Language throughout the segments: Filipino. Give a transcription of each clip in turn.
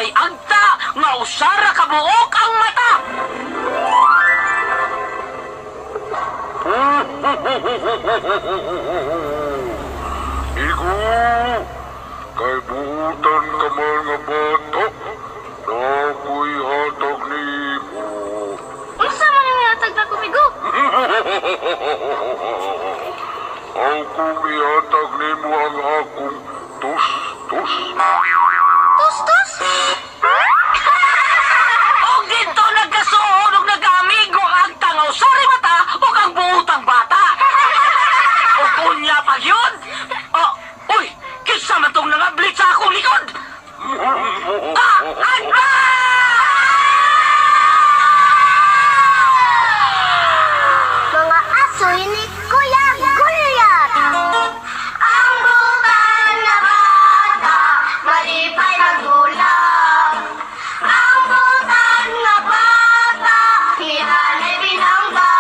kay agta nga usara ka buok ang mata. Igo, kay buutan ka man nga bata, na ako'y hatag ni mo. Unsa man ang hatag na kumigo? Akong ihatag ni mo ang akong tus-tus. Tustos? O ginto nagkasuod og nag-amigo ang tangaw sari mata o ang buutang bata. O kunya pa yun? Uy, kisa man tong nangablit sa akong likod. Mga asoy ni Kuya Gulyat. Ang butan na bata, malipay na gulang. Ang butan na bata, hihanay binangga.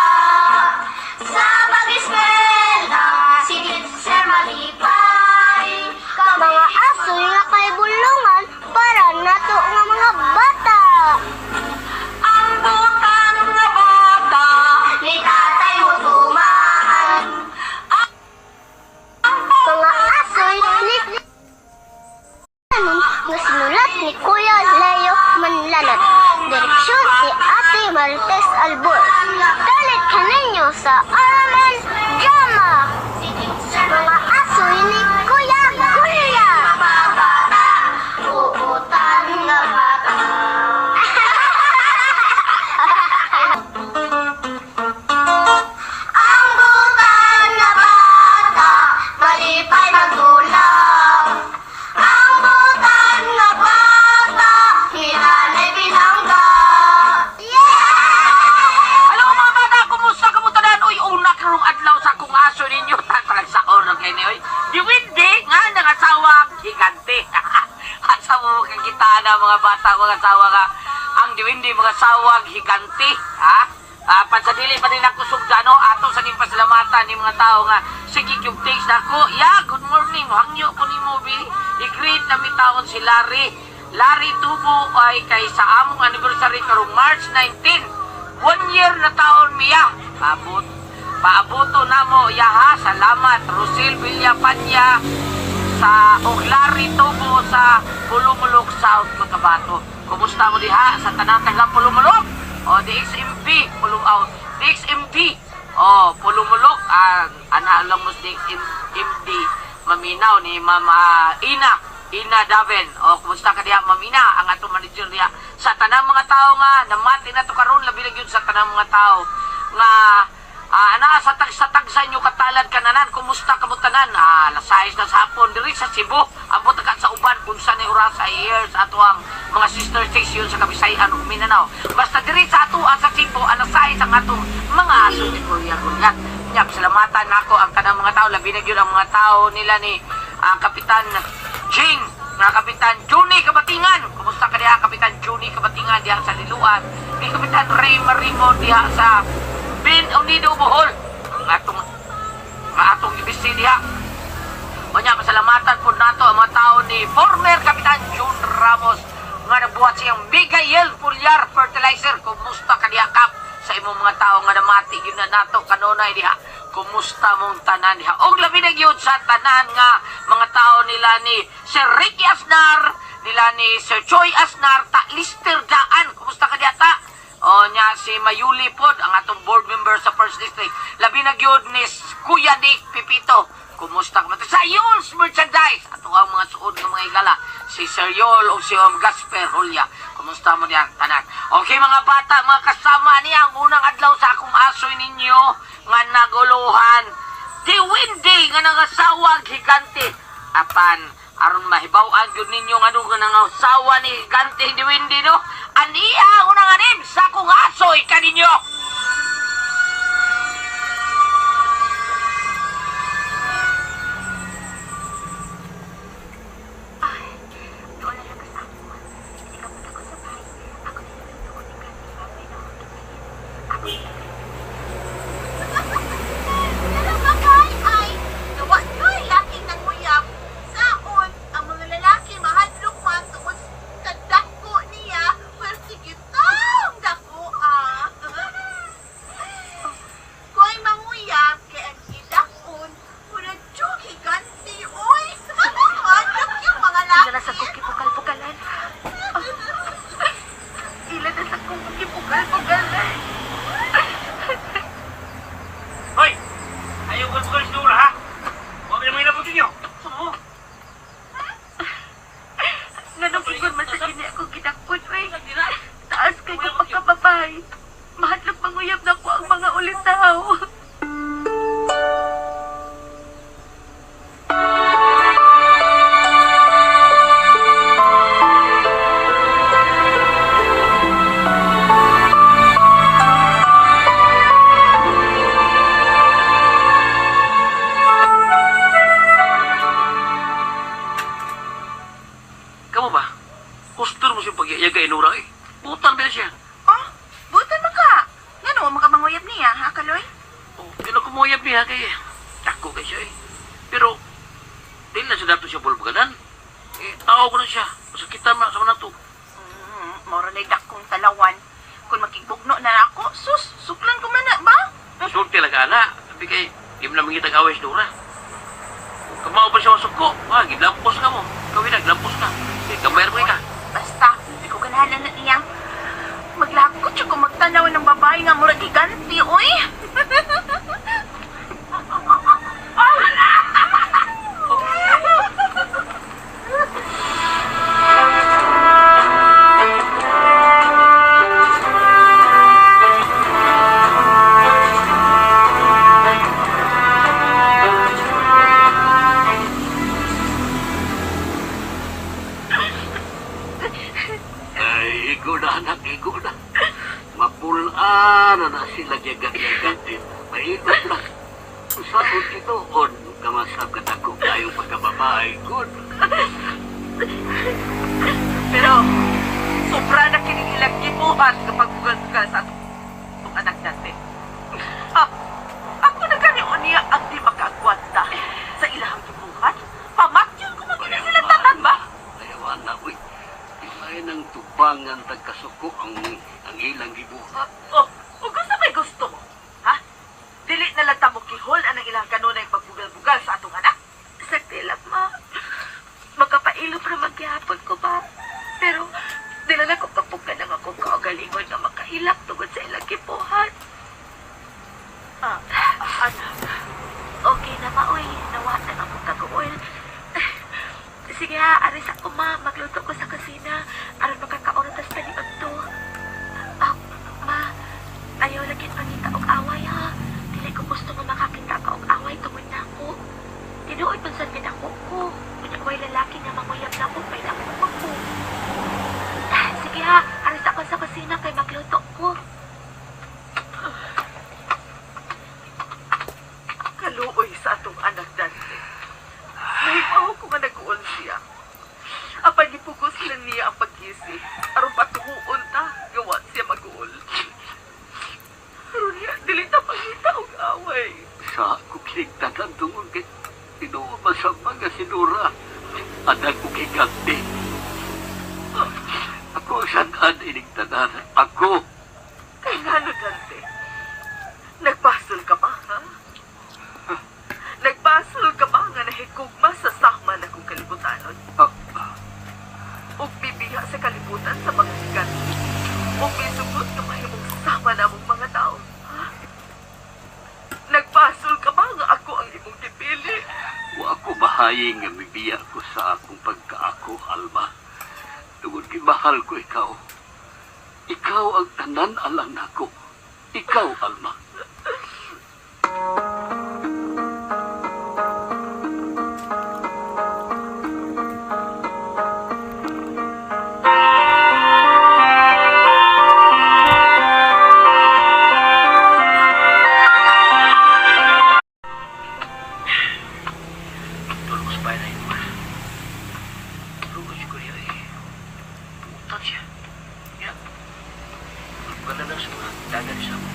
Sa pag-eskwela, si Teacher malipay. Mga asoy nga kay bulungan para nato nga mga bata. Ang butan nga bata. Ni tatay mo tumaan. Mga asoy ni nga sinulat ni Kuya Leo Manlanat. Direksyon si Ate Marites Albor. Dalit kaninyo sa Armen Drama. Mga asoy ni Kuya Gulia. Uutan nga bata. Ang butan na bata, malipay magulang. Ang butan na bata, hihanay binangga. Hello mga bata, kumusta kamutanan? Uy, una karong adlaw sa akong aso ninyo. Tatang sa oras kayo niyo. Di windi nga nangasawang higante. Asa mo kang kita na mga bata, mga asawa ka. Ang di windi mga sawang higante. Ha? Pansadili pa rin ako sugdano. Ato sa ning pasalamatan ni mga tao nga. Sige, yung takes na ako. Yeah, good morning. Hangyo po ni movie. I-greet na mitawon si Larry. Larry Tubo ay kay sa among anniversary karong March 19. 1 year na taon miya. Paabuto na mo yaha. Salamat. Rosil Villapanya sa Larry Tubo sa Pulumulok South, Cotabato. Kumusta mo diha sa tanang-tangang Pulumulok? O DXMP DXMP Pulumulok. Lang mo DXMD maminaw ni Mama Ina Daven. Kumusta ka diha Mamina, ang atong manager diha sa tanang mga tao nga namati na to karon, labi na gyud sa tanang mga tao nga ana sa tag sa inyo katalad kananan. Kumusta kamutanan? Lasayas na sa hapon diri sa Cebu. Ambot ka sa uban kunsa ni oras sa years ato ang mga sister station sa Kabisayan ug Mindanao. Basta diri sa ato sa Cebu alasayas ang atong mga aso ni Kuya Gulyat. Nya salamatan nako ang kanang mga tao, labi na gyud ang mga tao nila ni Kapitan Jing na Kapitan Juni Kabatingan. Kumusta ka diha Kapitan Juni Kabatingan diha sa Liluan? Ni Kapitan Ray Marimo diha sa Bin Unido Bohol. Ang atong ibisi diha. Unya pasalamatan po nato ang mga tao ni former Kapitan June Ramos nga nabuhat siyang Miguel Pulyar Fertilizer. Kumusta ka diha Kap? Sa imong mga tao nga namati yun na nato kanunay diha. Kumusta mong tanan diha? Og labi na gyud sa tanan nga mga tao nila ni Sir Ricky Asnar, nila ni Sir Choi Asnar, ta Lister Daan. Kumusta ka diha ta? Nya si Mayuli pod ang atong board member sa First District. Labi na gyud ni Kuya Dick Pipito. Kumusta ka man sa Yul's merchandise? Ato ang mga suod ng mga igala. Si Sir Yol o si Gasper Julia. Kumusta mo diyan tanan? Okay mga bata, mga kasama niya ang unang adlaw sa akong asoy ninyo nga naguluhan. Di windy nga nangasawa gigante. Apan aron mahibaw-an gyud ninyo nga nga nangasawa ni gigante di windy no. Aniya unang anim sa akong asoy kaninyo. ulitaw. Kamu ba? Gusto mo siyang pag-iyaga inura eh. Utang din siya. Oh, butan mo ka. Nga no, makamanguyab niya, ha, Kaloy? Oh, kinakumuyab niya kay tako kay siya eh. Pero, dahil na siya dato siya bulbagadan. Eh, tao ko na siya. Masakitan na sa mga to. Mora na dakong talawan. Kung makigbugno na ako, sus, suklan ko man na, ba? Sulti lang ana. Sabi kay, di mo na mangitag away si Dora. Kung kamao pa siya masok ko, gidlampos ka mo. Kawin na, gidlampos ka. Eh, gambayar mo ka. Basta, di ko ganahan na niya. Maglakot siya kung magtanaw ng babae nga mura giganti, oy! Ay, igo na anak, igo na. Mapulaan na sila yagat-yagat din. Maingat na. Saan ito, on, kamasap ka tako kayo pagkababae, good. Pero, sobra na kinikilang gibuhat kapag bugal-bugal sa itong anak natin. Ah, ako na ganoon niya ang di makagwanta sa ilahang gibuhat. Pamatyon ko magiging sila tatan ba? Ayawan na, uy. Ilay ng tubangan tagkasuko ang ilang gibuhat. Oh, o gusto may gusto mo? Ha? Dili na lang tamo kihol ang ilang kanunay pagbugal-bugal sa atong anak? Sa tilap, ma. Makapailog na maghihapon ko ba? Pero, dila na ko kapugan ng akong kaugalingon na makahilak tungod sa ilang kipuhan. Anak. Okay na, ma, uy. Nawatan ako kaguol. Sige ha, aris ako, ma. Magluto ko sa kusina. Aron makakaoratas na ni Otto. Ma, ayaw lagi pangita og away, ha. Dili ko gusto nga makakita ka og away tungod na ako. Tinuod man sa pinako ko. Kunyaway lalaki nga mamuyab na ko, may nakuha ko. Sige ha, aris ako sa kusina kay magluto ko. Kaluoy sa atong anak dante. Nahipaw ko nga nag-uon siya. Apay gipugos lang niya ang pag-isi. Aron patuhuon ta, gawa siya mag-uol. Pero niya, dili ta pangita og away. Sa ako kiniktanan tungod kay tinuod masama nga si Dora. Anak ko kay Gante. Ako saan iniktanan. Ako. Kay ngano dante? Nagbasol ka ba, ha? Nagbasol ka ba nga nahigugma sa sakman akong kalibutanon? O bibiya sa kalibutan sa mga sigat? O bisugot na mahimong sama na mong mga tao? Ha? Nagbasol ka ba nga ako ang imong dipili? Wa ako bahayi nga mibiya ko sa akong pagkaako, Alma. Tungod kay mahal ko ikaw. Ikaw ang tanan alang nako. Ikaw, Alma. Tulog sa bahay na ito. Tulog si Kuya eh. Putan siya. Ya. Wala na sa mga dagan sa mo.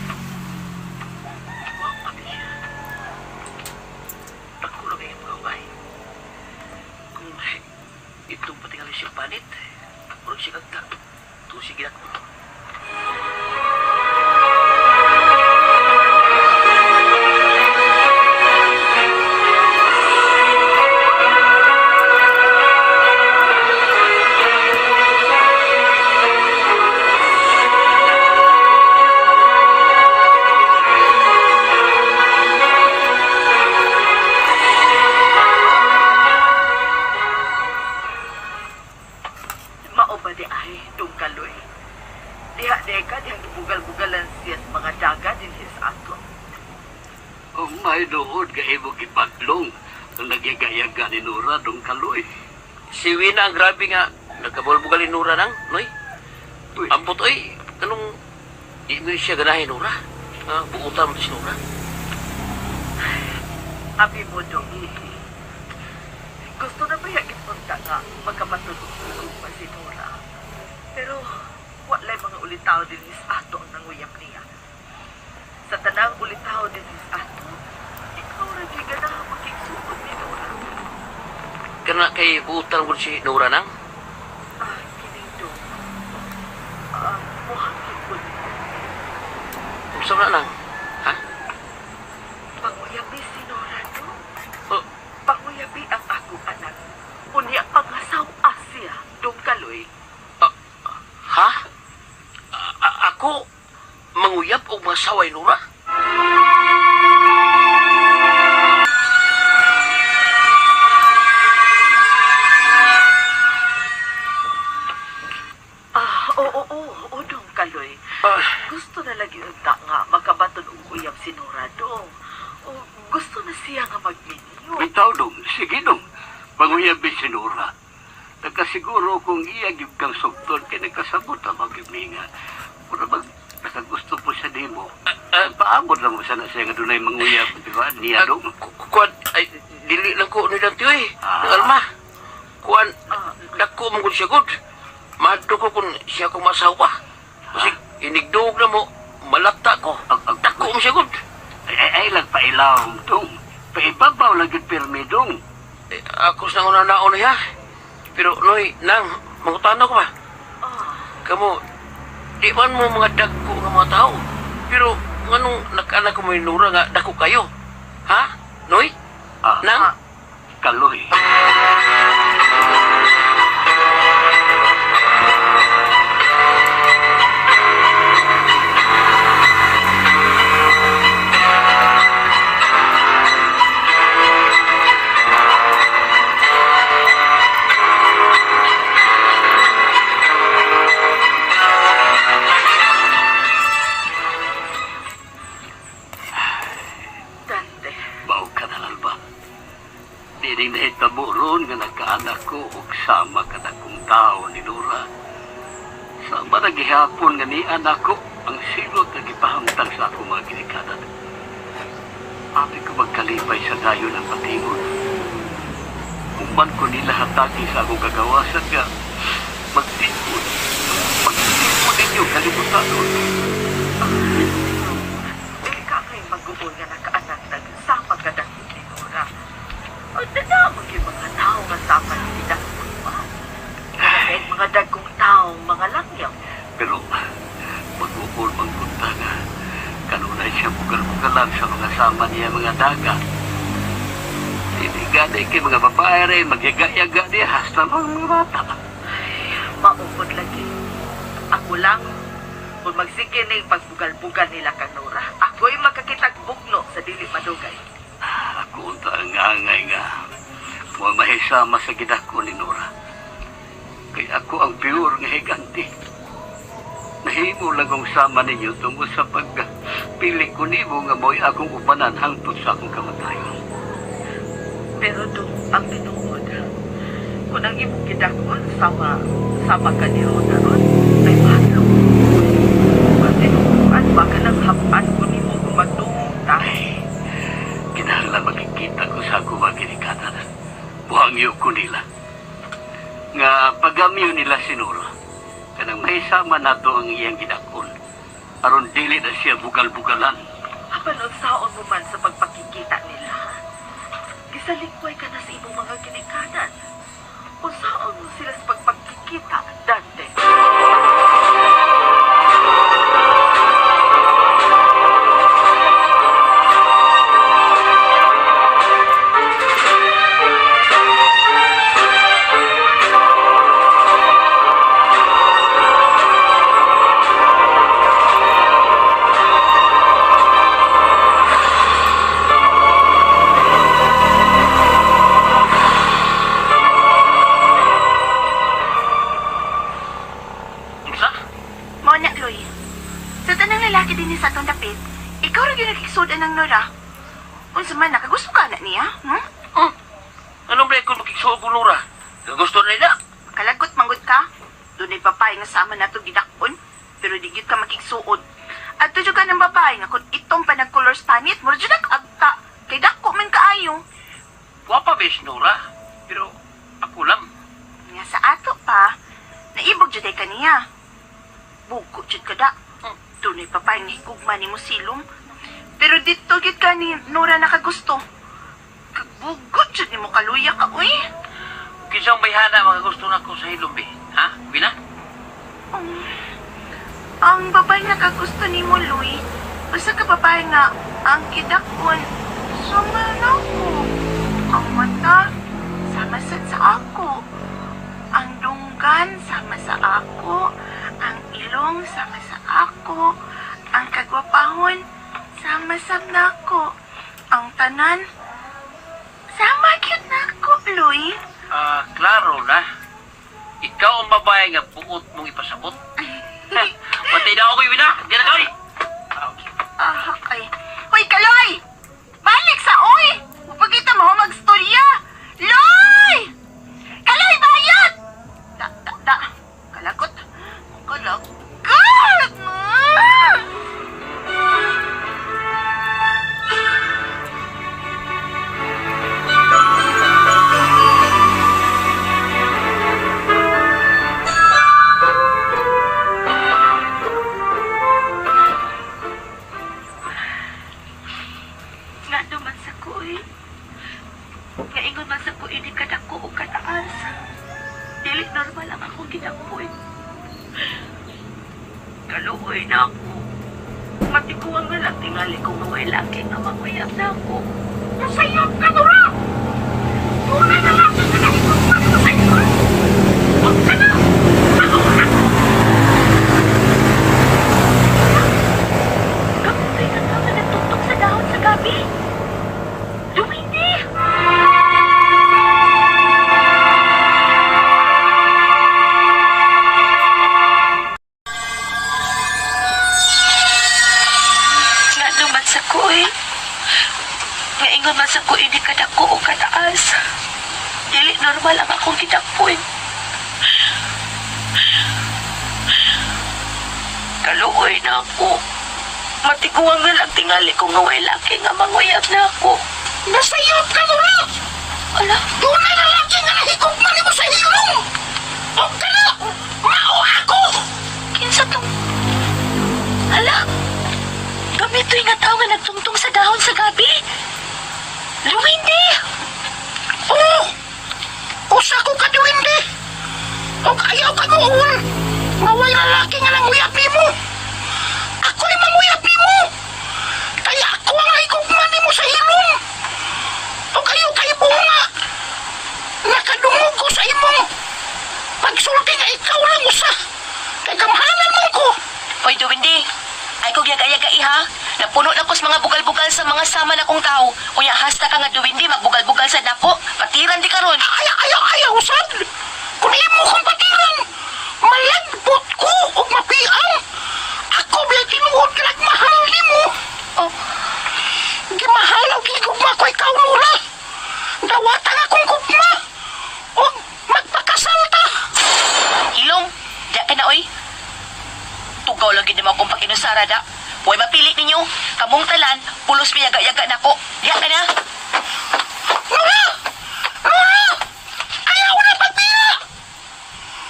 may doon ka imo gipadlong ang nagyagayaga ni Nora dong kaloy. Si Wina ang grabe nga nagkabulbugal ni Nora nang, noy. Uy, Ampot ay kanong di mo siya ganahin Nora. Buutan mo si Nora. Abi mo dong. Gusto na ba yung ipunta nga magkamatulog pa si Nora? Pero wala mga ulitaw din is ato ang nanguyap niya. Sa tanang ulitaw din is ato, ikaw rin yung ganahan magkigsugod ni Nora. Kana kay buutan mo si Nora nang. Kining dong. Muhangin ko din. Gusto na nang. Ha? Panguyabi si Nora dong. Oh, Panguyabi ang akong anak. Unya pangasaw Asya, dong kaloy. ha? Ako manguyap o masaway Nora? Oo, dong kaloy. Ah, Gusto na lagi unta nga makabaton og uyab si Nora dong. O gusto na siya nga magminyo. bitaw dong, sige dong. Panguyabi si Nora. Nagkasiguro kung iya gib kang sugton kay nagkasabot ang magibinga. Pero mag nakagusto po siya di mo. Paabot lang mo sana siya nga dunay manguyab, di ba? Niya dong. kuan ay dili lang ko nilang tiyoy. Ah. Alma. Kuan dako mong siya good. Madto ko kung siya kong masawa. Kasi inigdog na mo, malakta ko. Dako mo siya good. Ay lang pailaw dong. Paibabaw lang gid pirmi dong. Ako sa nang unanaon niya. Pero noy, nang, mangutana ko ba? Kamu, di man mo mga dagko nga mga tao. Pero nganong nag-anak ko mo yung Nora nga dako kayo? Ha? Noy? Nang? Kaloy. Dante, Baw ka na lang ba? Dining nahitabo ron nga nagkaanak ko ug sama ka na kong tao ni Nora. Sama na gihapon nga ni anak ko ang silot na gipahamtang sa akong mga ginikanan. Api ko magkalipay sa dayo ng patingon. Uman ko nila hatagi sa akong kagawasan nga magtingkod. Magtingkod ninyo kalimutan ron. dili ka kay mag-uol nga nakaanak nagsama ka dahil ni Nora. O dadamag yung mga tao nga sama ni Dagkong pa. Kahit mga dagkong tao, mga langyaw. Pero mag-uol magpunta nga kanunay siya bugal-bugalan sa mga sama niya mga dagat. Hindi gani kay mga babae rin magyaga-yaga niya hasta mga bata. Maupod lagi. Ako lang, kung magsikinig pagbugal-bugal nila kang Nora, ako'y makakitag bugno sa dili madugay. Ako unta ang angay nga mga mahisama sa gidako ni Nora. Kaya ako ang pure nga higanti. Nahimo lang kong sama ninyo tungo sa pagpili ko nimo nga mo'y akong ubanan hangtod sa akong kamatayon. Pero doon ang tinuod. Kung ang imong gidakon sama ka ni Rona ron, ay mahalo. Kung tinuuan, baka nang hapan ko ni mo kung magtungong tayo. Kinahanglan makikita ko sa akong mga ginikanan. Buhangyo ko nila. Nga pagamyo nila si Nora. Kanang mahisama nato ang iyang gidakon. Aron dili na siya bugal-bugalan. Apan saon mo man sa pagpakikita nila. Gisalikway ka na sa imong mga ginikanan. Usaon mo sila sa pagpakikita, Dante. Unsa? Mao na, Chloe. Sa tanang lalaki din sa atong dapit, ikaw rin yung nagkiksudan ng Nora. Unsa man nakagusto ka na niya? Anong ba kung makiksuo ko, Nora? Gusto na nila? Kalagot manggod ka. Doon ay babae nga sama na to gidakon, pero di gyud ka makigsuod. At tuyo ka ng babae nga kung itong panag-color spanit, mo rin agta. Kay dako man kaayo. Wapa bes, Nora. Pero ako lang. Nga sa ato pa, naibog jud ay kaniya. Buko jud kada. Doon ay babae nga higugma ni mo silom. Pero dito gid ka ni Nora nakagusto. Kagbugot jud ni mo kaluya ka, uy. Kisang bayhana mga gusto na ko sa hilombi. Ha? Bina? Ang babae nga kagusto ni mo, Louie, basta ka babae nga ang kidakon. Sama na ko. Ang mata, sama sa ako. Ang dunggan, sama sa ako. Ang ilong, sama sa ako. Ang kagwapahon, sama sa nako. Ang tanan, sama gyud nako, Louie. Klaro na. Ikaw ang babae nga buot mong ipasabot. Patay na ako, Bina. Diyan na kami. Okay. Hoy, Kaloy! Balik sa oy! Pagkita mo magstorya! Loy! Kaloy, bayot! Da. Kalagot. Kalagot! Nga naman sa kuy. Nga ingon man sa kuy di kadako o kataas. Dili normal ang akong ginapoy. Kaluoy na ako. Matikuang nga lang tingali kong naway laki nga manguyap na ako. Nasayop ka, Nora! Tunay na laki nga naikot pa mo sa iyo! Huwag ka na! Kamutoy ka nga nga nagtuktok sa dahon sa gabi. Lumindi! Nga naman sa kuy. Nga ingon man sa kuy di kadako o kataas. Dili normal ang akong gidakpoy. Kaluoy na ako. Matiguang nga lang tingali kong naway laki nga manguyab na ako. Nasayop ka, Nora! Ala? Doon na lalaki nga nahigugman mo sa hilong! Huwag ka na! Mao ako! Kinsa tong... Ala? Gamito'y nga tao nga nagtungtong sa dahon sa gabi. Luwindi! Oo! Usa ko ka, Luwindi! Huwag ayaw ka noon! Maway lalaki nga nanguyab ni mo! Ako'y manguyab ni mo! Kaya ako ang nahigugman ni mo sa hilong! O kayo kay bunga! Nakadungog ko sa imong pagsulti nga ikaw lang usa! Kay kamahalan mo ko! Hoy, Duwindi! Ay ko yaga-yaga iha! Napuno na ko sa mga bugal-bugal sa mga sama na kong tao. Unya hasta ka nga, Duwindi, magbugal-bugal sa dako. Patiran di karon. Ayaw, usad! Kung imo kong patiran, malagbot ko o mapiang! Ako biya tinuod ka nagmahal ni mo! Oh. Gimahalaw gigugma ko ikaw, Nora. Dawatan akong gugma. O magpakasal ta. Ilong, da ka na, oy. Tugaw lagi naman akong pakinusara, da. Huwag mapili ninyo. Kamong talan, pulos piyaga-yaga na ko. Da ka na. Nora! Nora! Ayaw na pagbiya!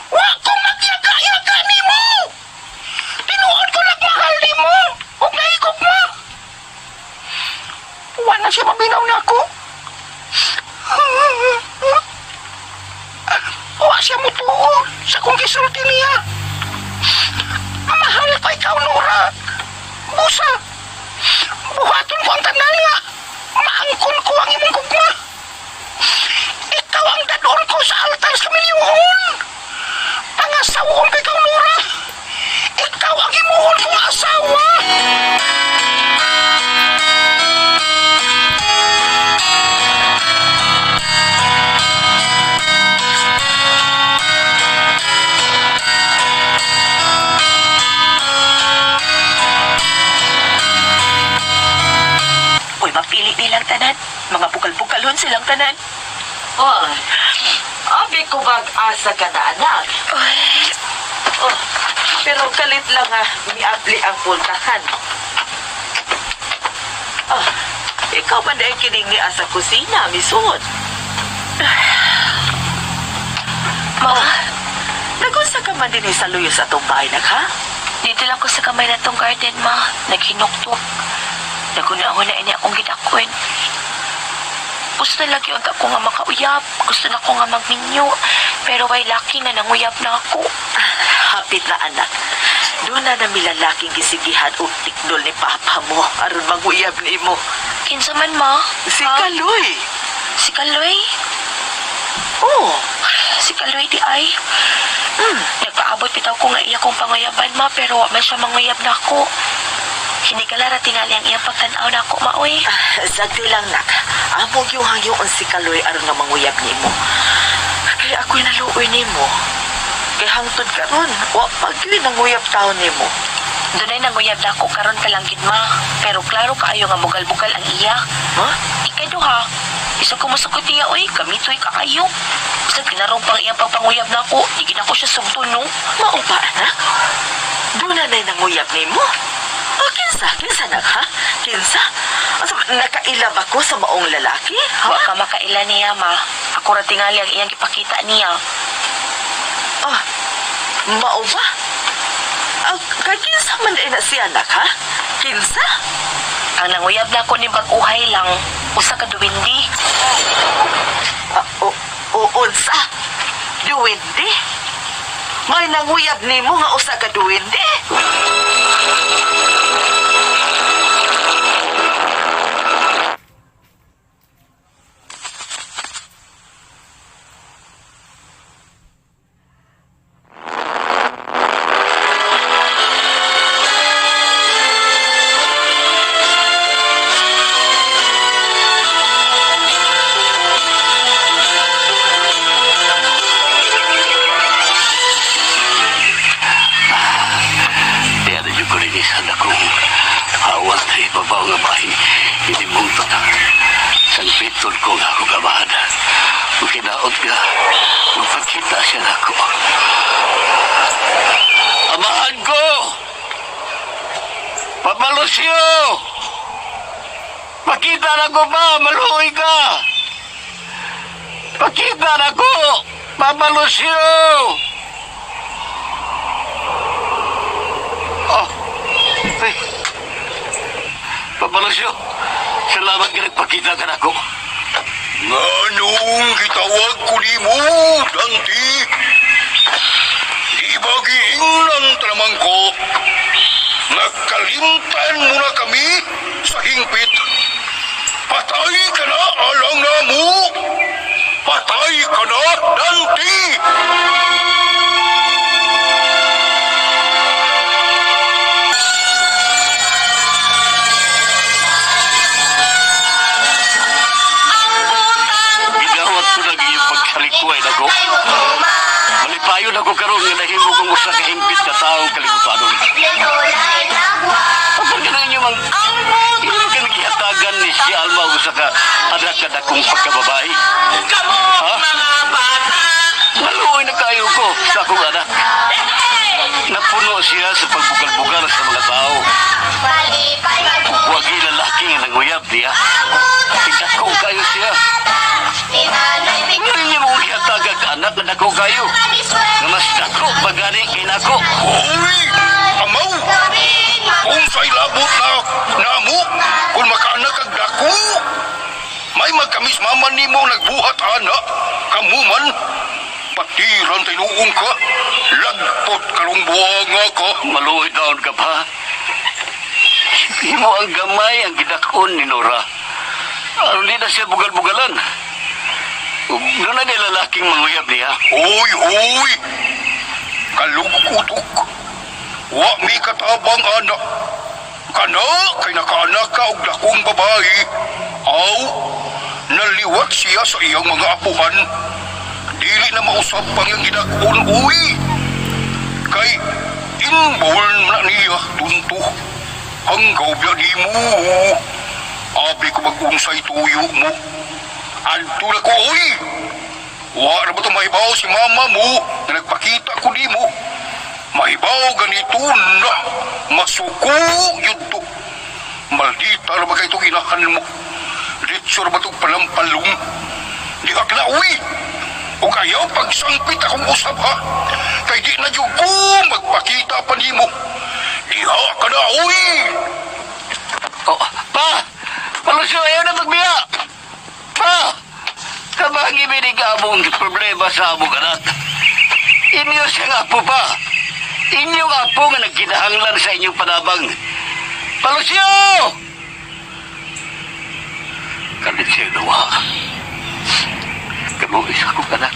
Huwag kong magyaga-yaga ni mo! Tinuod ko nagmahal ni mo. Huwag nahigugma. Wala siya mabinaw na ako. Wala siya mutuon sa kong gisulti niya. Mahal pa ikaw, Nora. Busa. Buhaton ko ang tanan nga. Maangkon ko ang imong gugma. Ikaw ang dadon ko sa altar sa milyon. Pangasawon ka ikaw, Nora. Ikaw ang imuhon kong asawa. Uy, mapili nilang tanan. silang tanan. Oh, abi ko mag-asa ka na, anak. Oh, pero kalit lang miabli ang pultahan. Oh, ikaw man dahil kining ni asa kusina, misod. Ma, Nagunsa ka man din sa luyo sa atong bahay, ha? dito lang ko sa kamay na tong garden, ma. Naghinuktok. Naguna-una ini akong gidakon. Gusto na lagi unta ko nga makauyab. Gusto na ko nga magminyo. Pero way laki na nanguyab na ako. Hapit na, anak. Doon na lalaking gisigihan o tikdol ni papa mo aron manguyab ni mo. Kinsa man, ma? Si Ha? Kaloy. Si Kaloy? Oh, Si Kaloy di ay. Nagpaabot bitaw ko nga iya kong panguyaban, ma. Pero wa man siya manguyab na ako. Hindi ka lara tingali ang iyang pagtanaw na ako, ma, uy. sagdi lang, nak. Amo yung hangyoon si Kaloy aron nga manguyab ni mo. Kaya ako'y naluoy ni mo. Kaya hangtod ka ron. Wa pag yun nanguyab taon ni mo. Doon ay nanguyab na ako karon ka lang, gid, ma. Pero klaro kaayo nga bugal-bugal ang iya. Ha? Ikay duha. Isa ko masukot niya, uy. Kamitoy kaayo. Sa kinarong pang iyang pagpanguyab na ako, hindi na ko siya sumto, no? Maong pa, anak? Doon na nanguyab ni mo. O, kinsa, nak, ha? Kinsa? Asa, nakailab ako sa maong lalaki? Ha? Wa ka makaila niya, ma. Ako ra tingali ang iyang ipakita niya. Ah, mao ba? Kay kinsa man na si anak, ha? Kinsa? Ang nanguyab na ako ni Baguhay lang, usa ka duwindi. Unsa? Duwindi? May nanguyab ni mo nga usa ka duwindi? Kaya na yung kulinisan akong hawat na ibabaw nga bahay. Hindi mong tata. Sang pitol ko nga ako gamahan. Kung kinaot ka, magpagkita siya na ako. Amahan ko! Papalusyo! Pakita na ko ba? Maluhoy ka! Pakita na ko! Papalusyo! Oh, ay. Papalusyo, salamat ka nagpakita ka na ko. Nganong gitawag ko ni mo, Dante? Di ba giingnan tanamang ko? Nagkalimtan mo na kami sa hingpit. Patay ka na, alang na mo! Patay ka na, Dante! Gigawat ko lagi yung pagsalikuay na ko. Malipayon ako karon nga nahimo kong usa ka hingpit ka taong kalibutan. Kapag ka na niyo mang... Hindi mo ka nagihatagan ni si Alma usa ka anak ka dakong pagkababae. Ha? Naluoy na kayo ko sa akong anak. Napuno siya sa pagbugal-bugal sa mga tao. Huwag yung lalaki nga nanguyab niya. Tigako kayo siya. Ngayon niya mong ihatagag anak na dako kayo. Nga mas dako pagani kay nako. Uy! Amaw! Kung sa'y labot na mo, kung makaanak kag dako, may magkamis maman ni mo nagbuhat anak, kamuman, patiran tinuong ka, lagpot karong buwanga ka. Maluoy daon ka pa. Hindi mo ang gamay ang gidakon ni Nora. Ano di na siya bugal-bugalan. Doon na niya lalaking manguyab niya. Uy, uy! Kalugkutok. Wa mi katabang anak. Kana, kay nakaanak ka og dakong babae. Aw, naliwat siya sa iyang mga apuhan. Dili na mausap pang iyang gidakon, uy! Kay, inborn na niya, tunto. Hanggaw biya di mo. Abi ko mag-unsay tuyo mo. Adto na ko, uy! Wa na ba ito mahibaw si mama mo na nagpakita ko di mo? Mahibaw ganito na masuko yun to. Maldita na ba kayo itong inahan mo? Ditso na ba itong palampalong? Di ka na, uy! O kayaw pagsangpit akong usap ha? Kay di na dyan ko magpakita pa ni mo. Di ka na, uy! Oh, pa! Palusyo, ayaw na magbiya! Pa! Kabang ibinig among problema sa among anak. Inyo siyang apo pa. Inyong apo nga nagkinahanglan sa inyong panabang. Palusyo! Kalit siya nawa. Kaluoy sa akong anak.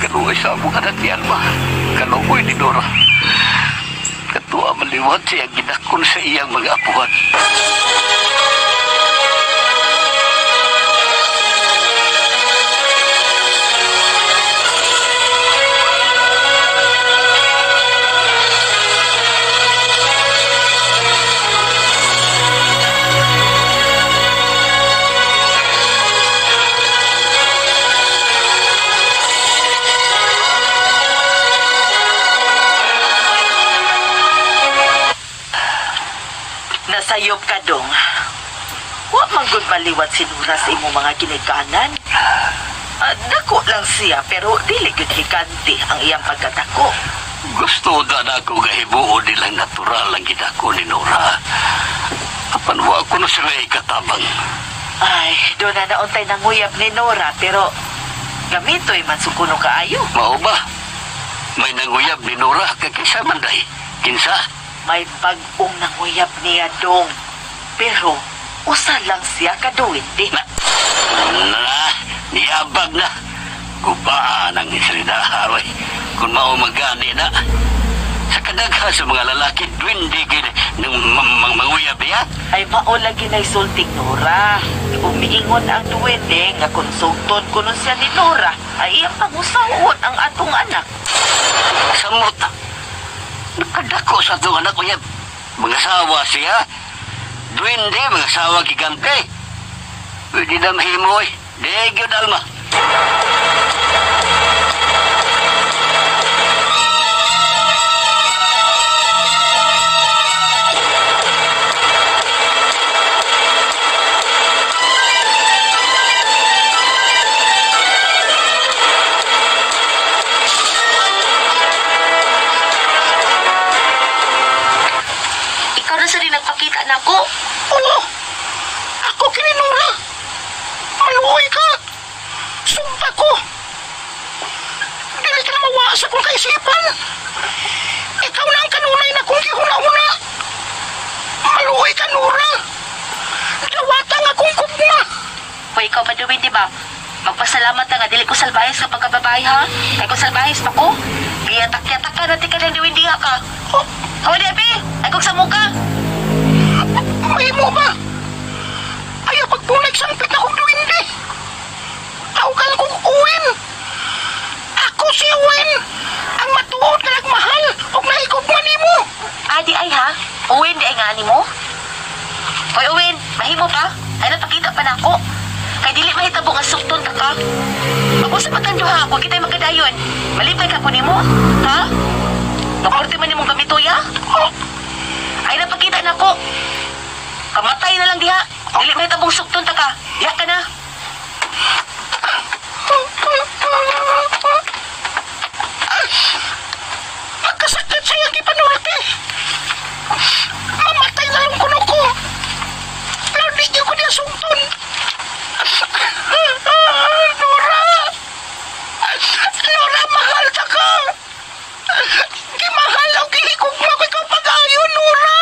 Kaluoy sa among anak ni Alma. Kaluoy ni Nora. Katuwa maliwat siya ginakon sa iyang mga apuhan. Nasayop ka dong. Wa manggod maliwat si Nora sa imo mga ginikanan. Dako lang siya pero dili gud hikante ang iyang pagkatako. Gusto na ako gahibuo nilang natural ang ginako ni Nora. Apanwa ako na sila ikatabang. Ay, doon na nauntay nanguyab ni Nora pero gamitoy man sukuno kaayo. Mao ba? May nanguyab ni Nora kagisa man day. Kinsa? May bagong nanguyab niya dong. Pero usa lang siya kaduwindi. Niyabag na. Kupaan ang isrida, haroy. Kung mao magani na. Sa kadagha sa mga lalaki, dwindi gini ng manguyab niya. Ay mao lagi na isulting Nora. Umiingon ang duwende nga konsulton kuno siya ni Nora ay iyang pangusawon ang atong anak. Samot. Nakadako sa itong anak ko yan. Mga sawa siya. Dwindi, mga sawa gigante. Pwede na mahimoy. Degyo dalma. Ikaw na sa rin nagpakita na ko. Ano? Ako kininura. Maluoy ka. Sumpa ko. Dili ka na mawasa kong kaisipan. Ikaw na ang kanunay na kong gihuna-huna. Maluoy ka, Nora. Dawatang akong kupma. O ikaw ba Duwin, di ba? Magpasalamat na nga, dili ko salbayas sa pagkababae ha. Kaya kung salbayas pa ko, giyatak-yatak ka natin ka ng Duwin, di ka. Oh, Hawa di, Epi! Ay kung sa muka! may mo ba? Ayaw pagpunay sangpit na kong duwindi. Tawgan kong Uwin. Ako si Uwin. Ang matuod na nagmahal o naikugman ni mo. Adi ay ha? Uwin, di ay nga ani mo? Hoy, Uwin, mahimo pa? Ay napakita pa na ako. Kay dili mahitabo nga sukton ka ka. Ako sa matanduha, huwag kita'y magkadayon. Malipay ka po ni mo, ha? Naporte man ni mong gamitoya? Ay napakita na ko. Kamatay na lang diha. Dili mahitabong sukton ta ka. Yak ka na. Magkasakit siya yung ipanulti. Mamatay na lang kuno ko. Pero di niyo ko niya sungton. Nora! Nora, mahal ka ka! Gimahal ang gihigugma ko ikaw pag-ayo, Nora!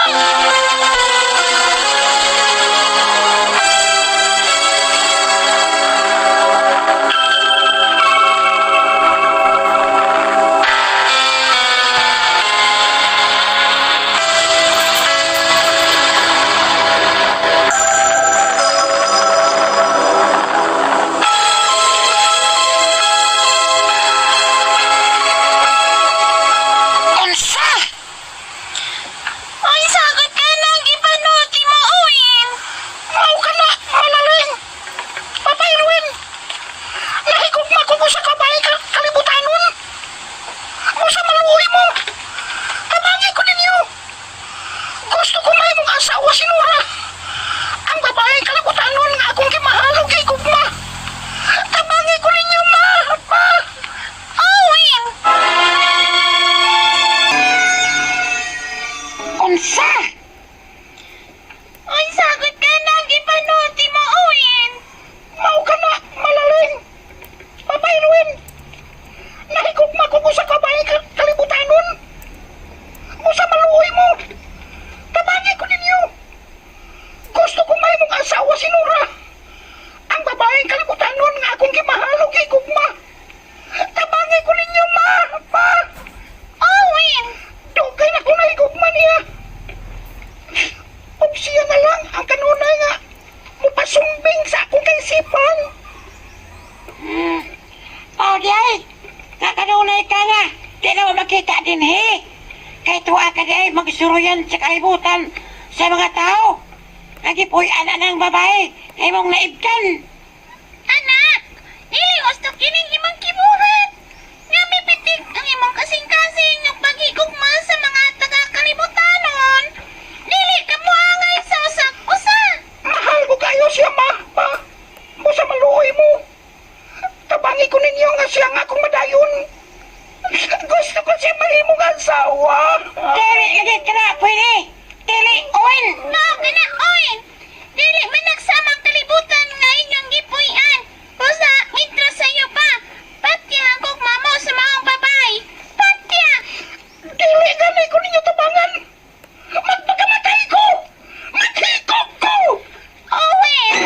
makita din Kay tuwa ka di ay magsuruyan sa kalibutan sa mga tao. Lagi po'y anak ng babae na imong naibdan. Anak, dili gusto kining imong kibuhat. Nga mipitik ang imong kasing-kasing ng paghigugma sa mga taga-kalibutanon. Dili ka mo angay sa usa. Mahal ko kayo siya, ma. Busa maluoy mo. Tabangi ko ninyo nga siya nga akong madayon. Gusto ko siya mahimong asawa. Dili, lagi ka na, pwede. Dili, oil. No, kana oy. Dili man nagsamang kalibutan nga inyong gipuy-an. Busa, mitras sa'yo pa. Patya ang gugma mo sa mga babae. Patya! Dili, gani ko ninyo tabangan. Magpagamatay ko. Maghigog ko. Owen!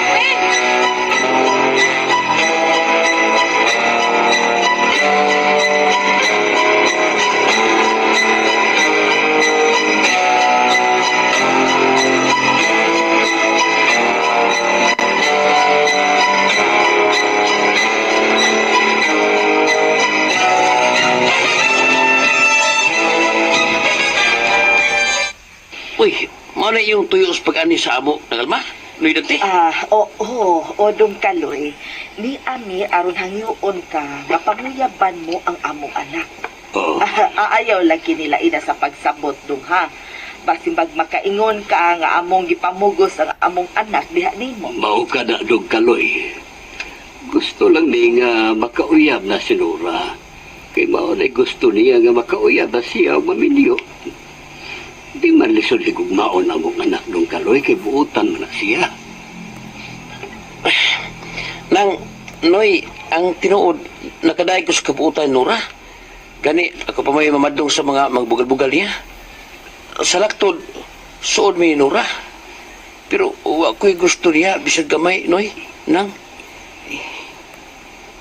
Uy, mana yung tuyo sa pag-ani sa amo, nagalma? Noy dati? Dong Kaloy, ni Ami aron hangyoon ka, mapanguyaban mo ang among anak. Oo. Ayaw lagi nila ina sa pagsabot dong ha. Basimbag makaingon ka nga among gipamugos ang among anak diha nimo. Mao ka na, Dong Kaloy. Gusto lang ni nga makauyab na si Nora. Kay mao na gusto niya nga makauyab na siya maminyo. Di man lisod higugmaon ang mong anak, Dong Kaloy, kay buutan mo na siya. Nang, Noy, ang tinuod, nakadaig ko sa kabuutan, Nora. Gani, ako pa may mamadong sa mga magbugal-bugal niya. Sa laktod, suod may Nora. Pero, ako'y gusto niya, bisag gamay, Noy, nang,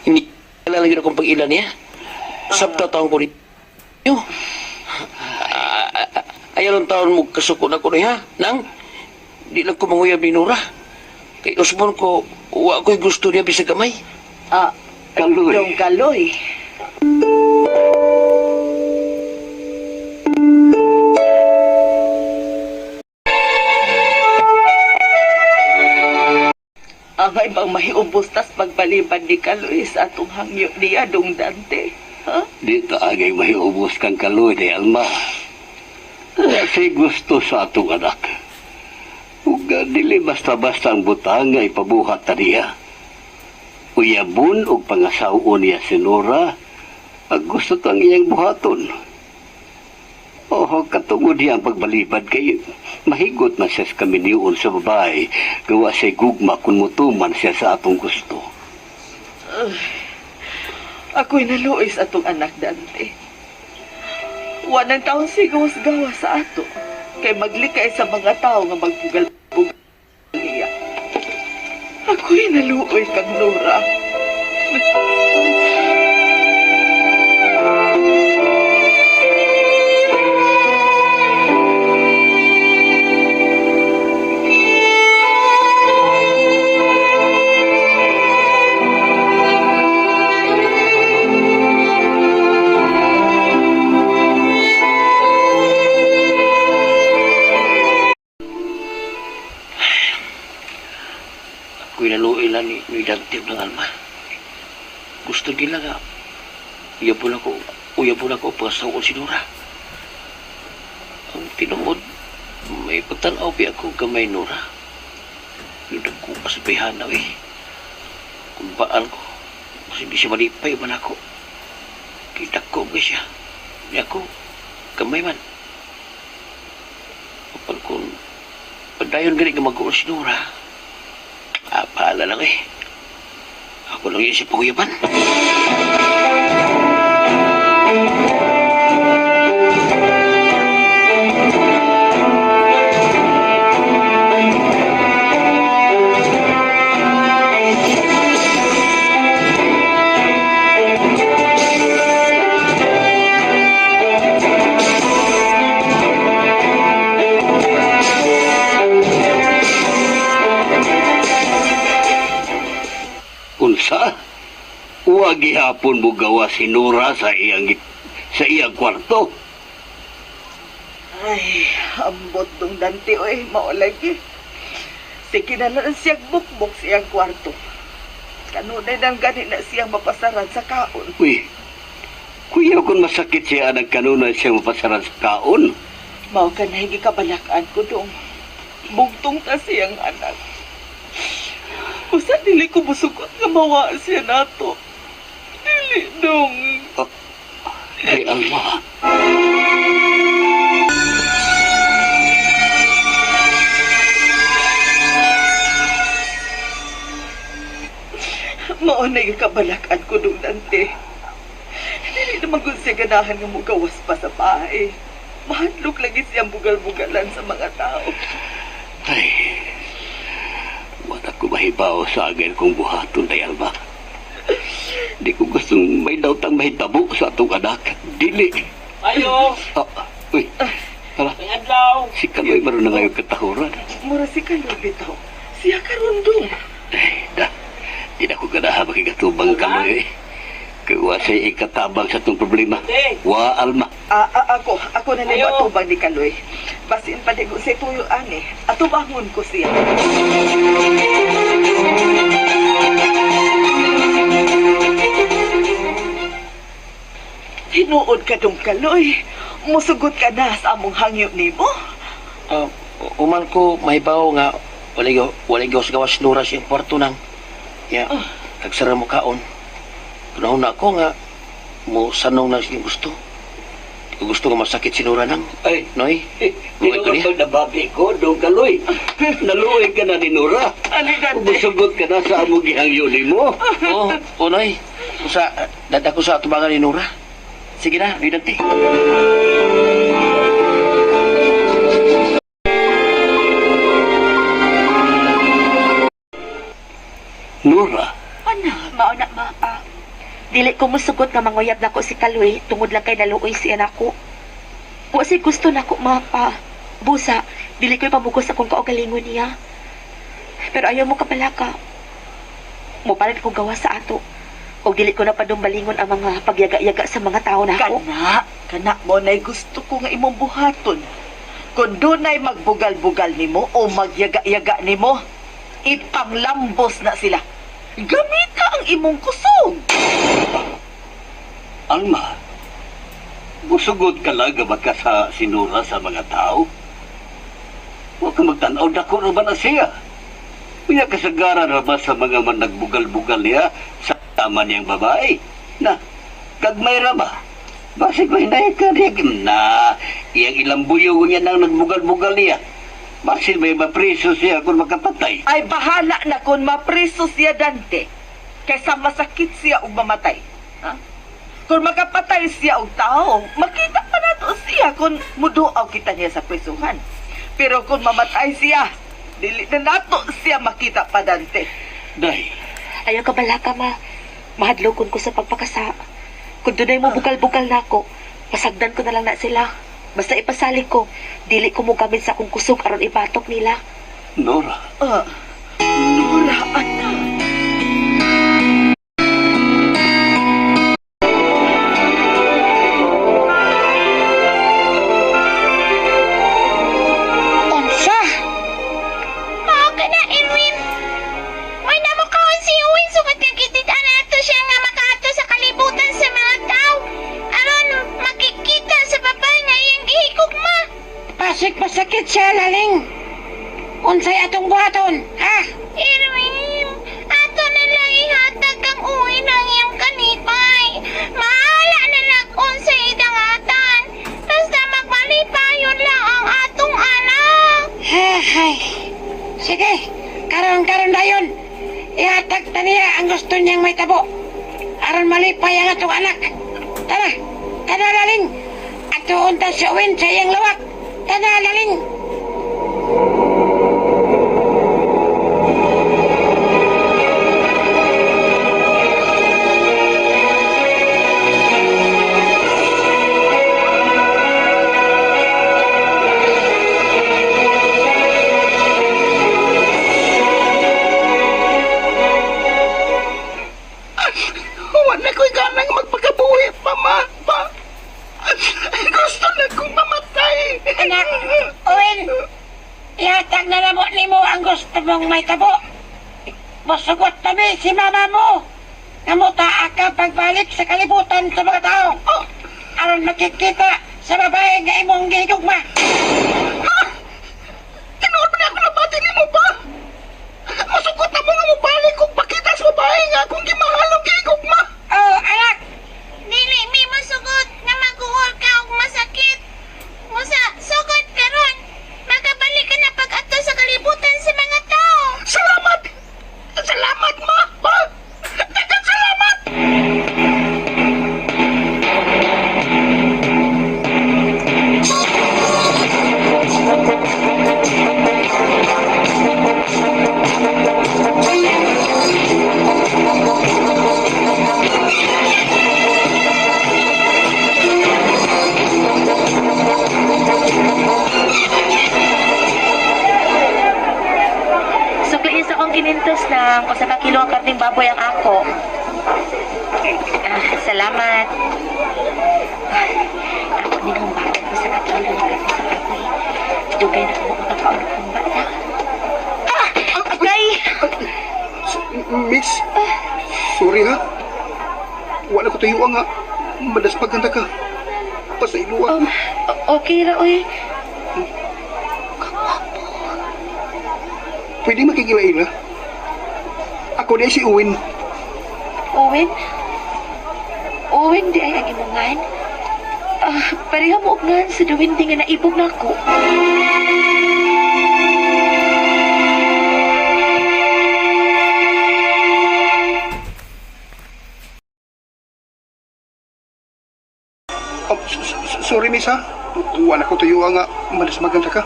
hindi kalalagin akong pag-ilan niya. Sabta taong ko ninyo. Ayaw ng taon mo kasuko na ko niya, nang, di lang ko manguyab ni Nora. Kay usbon ko, ako'y gusto niya bisag gamay. Kaloy. Dong Kaloy. Angay bang mahiubos tas pagbalibad ni Kaloy sa atong hangyo niya, Dong Dante? Ha? Di taagay mahiubos kang Kaloy ni Alma. Kasi gusto sa atong anak. Ug dili basta-basta ang butang nga ipabuhat ta niya. Uyabon og pangasawon niya si Nora, ag gusto tang iyang buhaton. Katungod niya ang pagbalibad kay mahigot na siya sa kaminiun sa babae, gawa siya gugma kung mutuman siya sa atong gusto. Ako'y naluoy sa atong anak, Dante. Wanang taong sigos gawa sa ato. Kay maglikay sa mga tao nga magbugal-bugal niya. Ako'y naluoy kang Nora. Ako'y naluoy lang ni Dante ng Alma. Gusto nila nga, uyabon ako pagkasawon si Nora. Ang tinuod, may pagtanaw pa ako gamay Nora. Ludag ko pasabihan na kung baan ko, kasi di siya malipay man ako. Kita ko ba siya? Ni ako, gamay man. Kapag kung padayon gani ka mag-uon si Nora, paala lang Ako lang yung isip paguyaban. Unsa? Wa gihapon mo gawa si Nora sa sa iyang kwarto. Ay, ambot dong Dante, oy, maulagi. Sige na lang siyang bukbok siyang kwarto. Kanunay nang gani na siyang mapasaran sa kaon. Uy, kuya kung masakit siya nagkanunay siya mapasaran sa kaon. Mao ka na higi kabalakaan ko dong. Bugtong ta siyang anak. Usa dili ko musugot nga mawa siya nato. Dili dong. Ay, Alma. Mao na higi kabalakaan ko dong Dante. Dili naman kung siya ganahan nga mugawas pa sa bahay. Mahadlok lagi siyang bugal-bugalan sa mga tao. Ay, wala ko mahibaw sa agad kong buhaton na Alma. Di ko gustong may dautang mahitabo sa atong anak. Dili. Ayo! Uy, tara. Adlaw! Si Kaloy maroon na ngayon katahuran. Mura si Kaloy bitaw. Siya karon dong. Ay, di na ko ganahan makigatubang Kaloy eh. Kaya sa'y ikatabang sa itong problema. Wa, Alma. Ako na lang matubang ni Kaloy. Basin pa di ko sa tuyo ani. Atubangon ko siya. Hinuod ka dong Kaloy. Musugot ka na sa among hangyo nimo. Uman ko mahibaw nga walay gawas nura siyang kwarto nang. Ya, tagsara mo kaon. Kunahon na ako nga mo sanong na siyang gusto. Di ko gusto nga masakit sinura nang. Ay, Noy, Di ko pag nababi ko, Dong Kaloy. Naluoy ka na ni Nora. Busugot ka na sa among gihangyo mo. Noy. Dada ko sa tubangan ni Nora. Sige na, Vidante. Nora, Mao na, ma. Dili ko musugot nga manguyab nako si Kaloy tungod lang kay naluoy siya nako. Wa si gusto nako, mapa. Busa, dili ko ipamugos akong kaugalingon niya. Pero ayaw mo kapalaka. Mupalit kong gawa sa ato. O dili ko na padumbalingon ang mga pagyaga-yaga sa mga tao nako. Kana mo na'y gusto ko nga imong buhaton. Kung dunay magbugal-bugal nimo o magyaga-yaga nimo, ipanglambos na sila. Gamita ang imong kusog. Alma, busugot ka lang ba ka sa sinura sa mga tao? Huwag ka magtanaw, dako na ba na siya? Kaya kasagaran na ba sa mga man nagbugal-bugal niya sa tama niyang babae? Na, kagmay ra ba? Basig may naika niya na iyang ilang buyo niya nang nagbugal-bugal niya. Basig may mapriso siya kung makapatay. Ay bahala na kung mapriso siya Dante kaysa masakit siya o mamatay. Ha? Kung makapatay siya og tao, makita pa nato siya kung muduaw kita niya sa prisuhan. Pero kung mamatay siya, dili na nato siya makita pa Dante. Day, Ayaw ka balaka, ma. Mahadlokon ko sa pagpakasa. Kung dunay mo bugal-bugal na ako, pasagdan ko na lang na sila. Basta ipasali ko, dili ko mo gamit sa akong kusog aron ibatok nila. Nora, Nora, anak. Unsa? Mao ka na, Erwin. May namukawon si Uwin sugat nga gititaan nato siya nga makaato sa kalibutan sa mga tao. Aron makikita sa babae nga iyang gihigugma. Pasik masakit siya, laling. Unsay atong buhaton, ha? Erwin, ato na lang ihatag kang uwi ng iyang kanipay. Mahala na lang unsay idangatan. Basta magmalipayon lang ang atong anak. Hay. Sige, karon dayon. Ihatag ta niya ang gusto niyang may tabo. Aron malipay ang atong anak. Tara, kana laling. Atuon ta si Uwin sa iyang lawak. Tara, laling. Wala ko'y ganang magpagabuhi, mama. mong may tabo. Masugot tabi si mama mo. Namuta ka pagbalik sa kalibutan sa mga tao. Aron makikita sa babae nga imong gihigugma. Tinuod man ako nabati ni mo pa. Masugot na mo nga mo balik kung pakita sa babae nga akong gimahalong gigugma. Oh, anak! Dili mi masugot nga maguhol ka og masakit. Musa, sugot karon. Makabalik ka na pag-ato sa kalibutan sa mga tao. Salamat! Salamat, ma! Pa! Dagan salamat! Sukliin sa akong kinintos ng kung sa kakilo ang karting baboy ang ako. Salamat. Ako din ang baboy ko sa kakilo ng karting sa baboy. Dugay na ako makakaunod kong bata. Agay! Miss, sorry ha. Wala ko tayo nga. Madaspaganda ka. Pasailuan. Okay ra, oy. Pwede makikilaila? Ako na si Owen. Owen? Owen, di ay ang imungan. Pareha mo ugnan sa duwin di nga naibog na ako. Oh, sorry, miss ha. Wala ko tayo nga. Madasmaganda ka.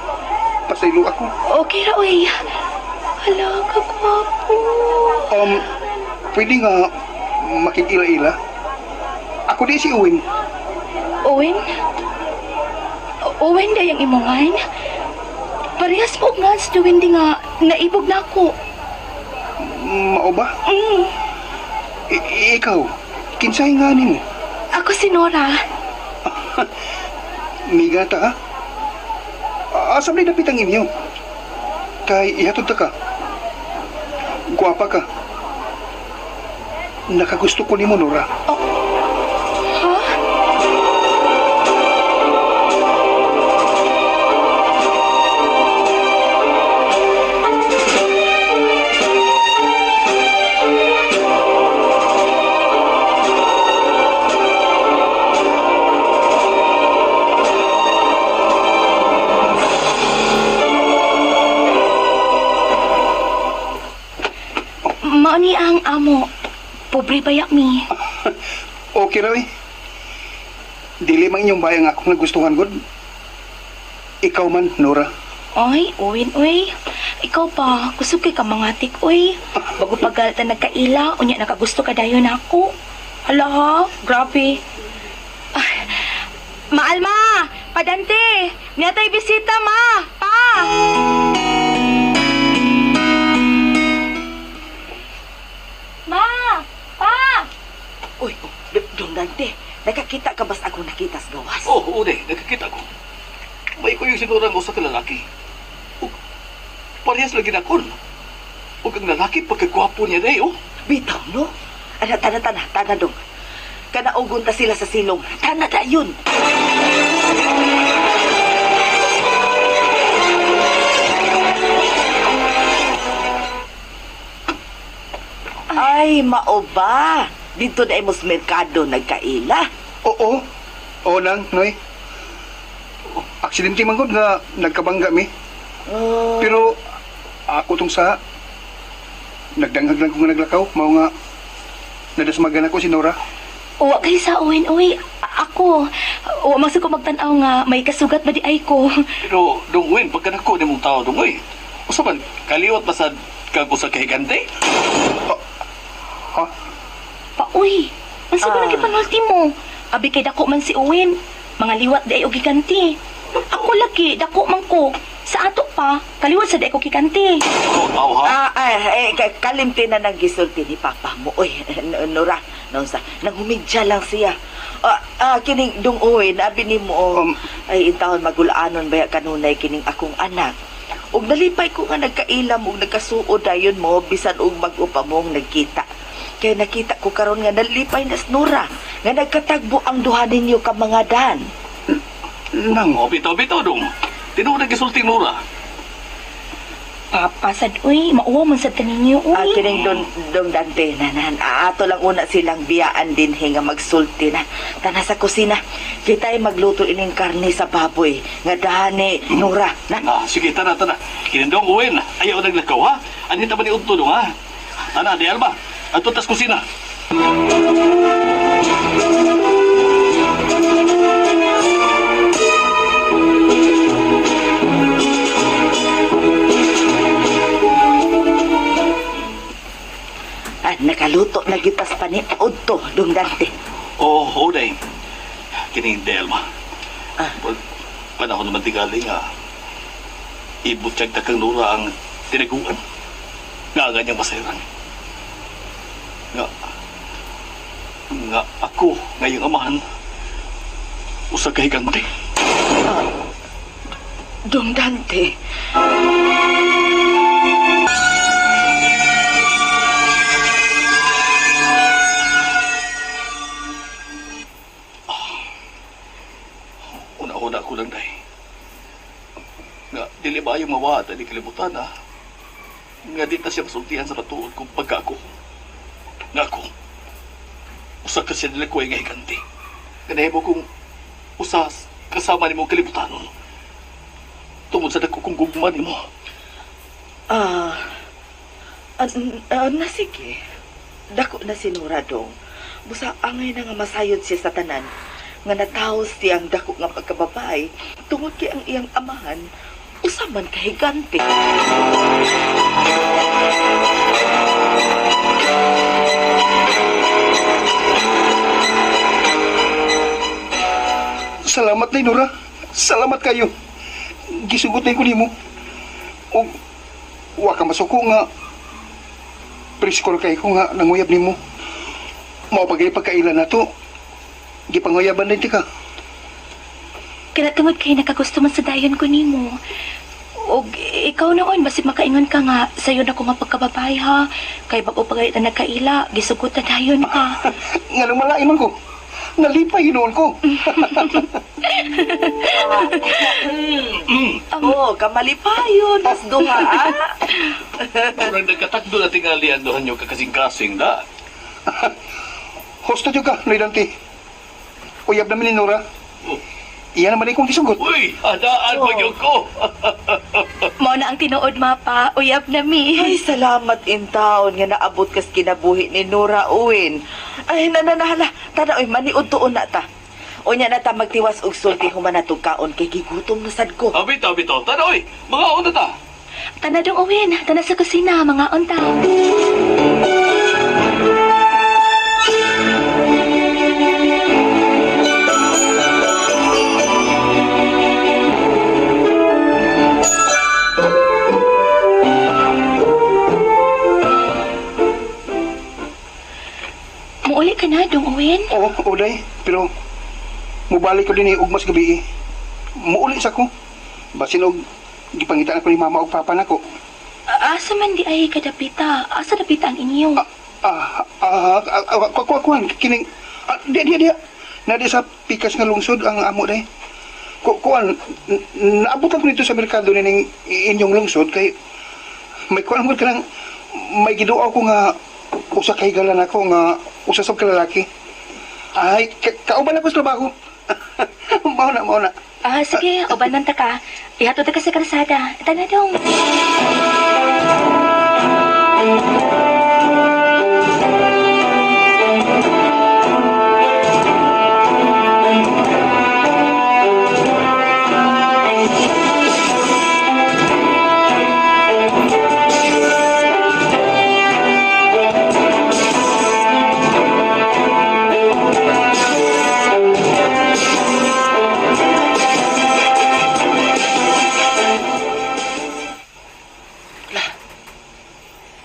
Pasailu ako. Okay ra, oy. Hala, kagwapo. Pwede nga makikilaila? Ako di si Owen. Owen? Owen, di ang imungan. Parehas mo ugnan sa duwin di nga naibog na ako. Mao ba? Ikaw, kinsay nga ni mo? Ako si Nora. Migata ha? Asam na dapit ang inyo? Kay ihatod ta ka. Guwapa ka. Nakagusto ko ni mo, Nora. Ha? Mao ni ang amo. Pobre bayak mi. Okay ra, eh. Dili man inyong bayang akong nagustuhan, God. Ikaw man, Nora. Oy, Owen, oy. Ikaw pa, kusog kay ka mangatik, oy. Bago pagalta nagkaila, unya nakagusto ka dayon ako. Hala ha, grabe. Maalma, padante, niya tayo bisita, ma. Pa! Ma! Pa! Uy, Dong Dante, nakakita ka bas ako nakita sa gawas? Oo, nakikita ko. May ko yung sinurang usa ka lalaki. Ug parehas lagi na kon. Ug ang lalaki pagkagwapo niya day, oh. Bitaw, no? Tana dong. Kanaugon ta sila sa silong. Tana dayon. Ay, mao ba? Dito na imos merkado nagkaila. Oo. Oo nang, Noy. Aksidente man gud nga nagkabangga mi. Oh, Pero ako tong sa nagdanghag lang ko nga naglakaw, mao nga nadasmagan ako si Nora. Uwa kay sa Owen, oy. Ako, uwa man sa ko magtanaw nga may kasugat ba di ay ko. Pero dungwin pagkanako ni mong tao dungoy. Usa man kaliwat pasad kag usa ka higante? Ha? Pa, uy. Ang sabi na kipanulti mo. Abi kay dako man si Owen. Mga liwat di ay o giganti. Ako lagi, dako man ko. Sa ato pa, kaliwat sa di ko giganti. Oh, ha? Kalimti na nang gisulti ni Papa mo. Uy, Nora, nonsa, nanghumidya lang siya. Kining dung uwi, nabi ni mo, ay intahon magulaanon baya kanunay kining akong anak. ug nalipay ko nga nagkailam ug nagkasuod dayon mo bisan og mag-upa mong nagkita. Kaya nakita ko karon nga nalipay na Nora nga nagkatagbo ang duha ninyo ka mga dan. Nang, O, bitaw-bitaw dong. Tinuod na gisulti Nora. Papa, sad, uy, mauwa man sa taninyo, uy. Kining dong Dante nanan. Ato lang una silang biyaan din nga magsulti na. Tana sa kusina. Kita'y magluto ining karne sa baboy. Nga dahani Nora. Na. Sige, tana. Kinindong uwin. Ayaw naglakaw, ha? Anhin ta ba ni Udto dong, ha? Tana, di Alba. Ato tas kusina. Nakaluto na gitas pa ni Udto dong Dante. Oo, Day. Kining Delma. Panahon naman tigali nga. Ibutsyag ta kang Nora ang tinaguan. Nga ganyang masayran. Nga ako ngayong amahan. Usa kay ganti. Dong Dante. Una-una ko lang, Day. Nga, dili ba yung mawata ni kalibutan, ha? Nga di na siya masultihan sa patuod kung pagkako. Nga ako, usa ka siya nila kuway nga higanti. Ganahin mo kung usas kasama ni mong kalibutanon. Tungod sa dako kong gugma ni mo. Na sige. Dako na si Nora dong. Busa angay na nga masayod siya sa tanan. Nga nataos siyang dako nga pagkababay. Tungod kay ang iyang amahan, usaman kahigante. Salamat na Nora. Salamat kayo. Gisugot na ko nimo. O wa ka masuko nga preskol kay ko nga nanguyab nimo. Mao pagay pagkailan nato. Gipanguyaban din ti ka. Kinatungod kay nakagusto man sa dayon ko nimo. Og ikaw noon, basit makaingon ka nga, sayo na ko nga pagkababay, ha? Kay bago pagay na nagkaila, gisugot na dayon ka. Nga nung malain man ko. Nalipay hinoon ko. Kamalipayon. Mas duha, ha? Murang nagkatakdo na tingali ang dohan nyo kakasing-kasing, da? Hosto dyo ka, Noy Dante. Uyab namin ni Nora. Oh. Iyan naman ay kong gisugot. Uy, adaan pa yun ko. Mao na ang tinuod, mapa. Uyab na mi. Ay, salamat in taon nga naabot kas kinabuhi ni Nora Uwin. Ay, nananahala. Tana, oy, maniud tuon na ta. O nya na ta magtiwas og sulti human natong kaon kay gigutom na sad ko. Bitaw. Tanoy, mga una ta. Tana dong uwin. Tana sa kusina, mga unta. Muuli ka na, dong uwin. Oo, Oday. Pero, mubalik ko din ugmas gabi. Muuli sa ko. Basin og gipangitaan ko ni mama og papa nako. Asa man di ay kadapita? Asa dapita ang inyo? Kuan, kining, dia. Nadi sa pikas nga lungsod ang amo day. Kuan, naabutan ko nito sa merkado nining inyong lungsod kay may kuan mo kanang may giduaw ko nga usa kay galan ako nga usa sa kalalaki. Ay, kauban ako sa trabaho. Mao na. Sige, ubanan ta ka. Ihatod ta ka sa karsada. Tana dong.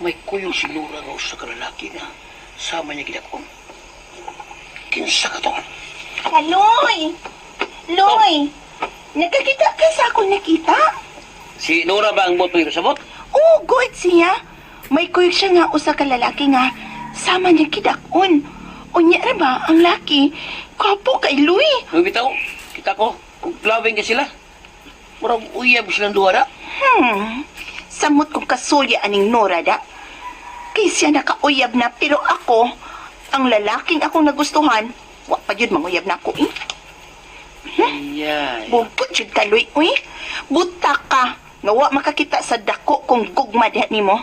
May kuyong si Nora nga usa ka lalaki nga sama niya gidakong. Kinsa ka to? Aloy! Loy! Nagkakita ka sa ako nakita? Si Nora ba ang botoy sa bot? Oh, good siya. May kuyog siya nga usa ka lalaki nga sama niya kidakon. Unya ra ba ang laki? Kapo kay Louie. May bitaw, kita ko, kung plawing ka sila. Murag uyab silang duha da. Samot kong kasuya aning Nora da. Kay siya nakauyab na pero ako, ang lalaking akong nagustuhan, wa pa yun manguyab na ako eh. Ay. Bugod jud ka, Louie, uy. Buta ka. Nga wa makakita sa dako kung gugma diha nimo.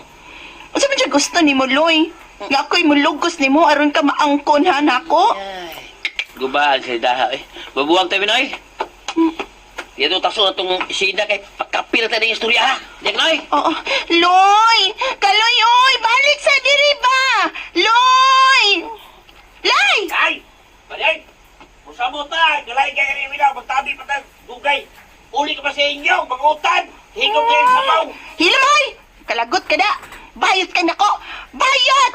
Unsa man jud gusto nimo, Louie? Nga ako'y mulugos nimo aron ka maangkon ha nako. Gubaan sa daha eh. Babuwang tayo Binoy. Ito taso na itong isida kay pagkapil tayo ng istorya ha. Diyan Noy. Oo. Loy! Kaloy, oy! Balik sa diri ba? Loy! Lay! Ay! Balik! Kung sa muta, galay kayo rin wala, magtabi pa tayo, dugay. Uli ka pa sa inyo, mag-utan. Hingog kayo sa baw. Hilamoy! Kalagot ka na! Bayot ka na ko! Bayot!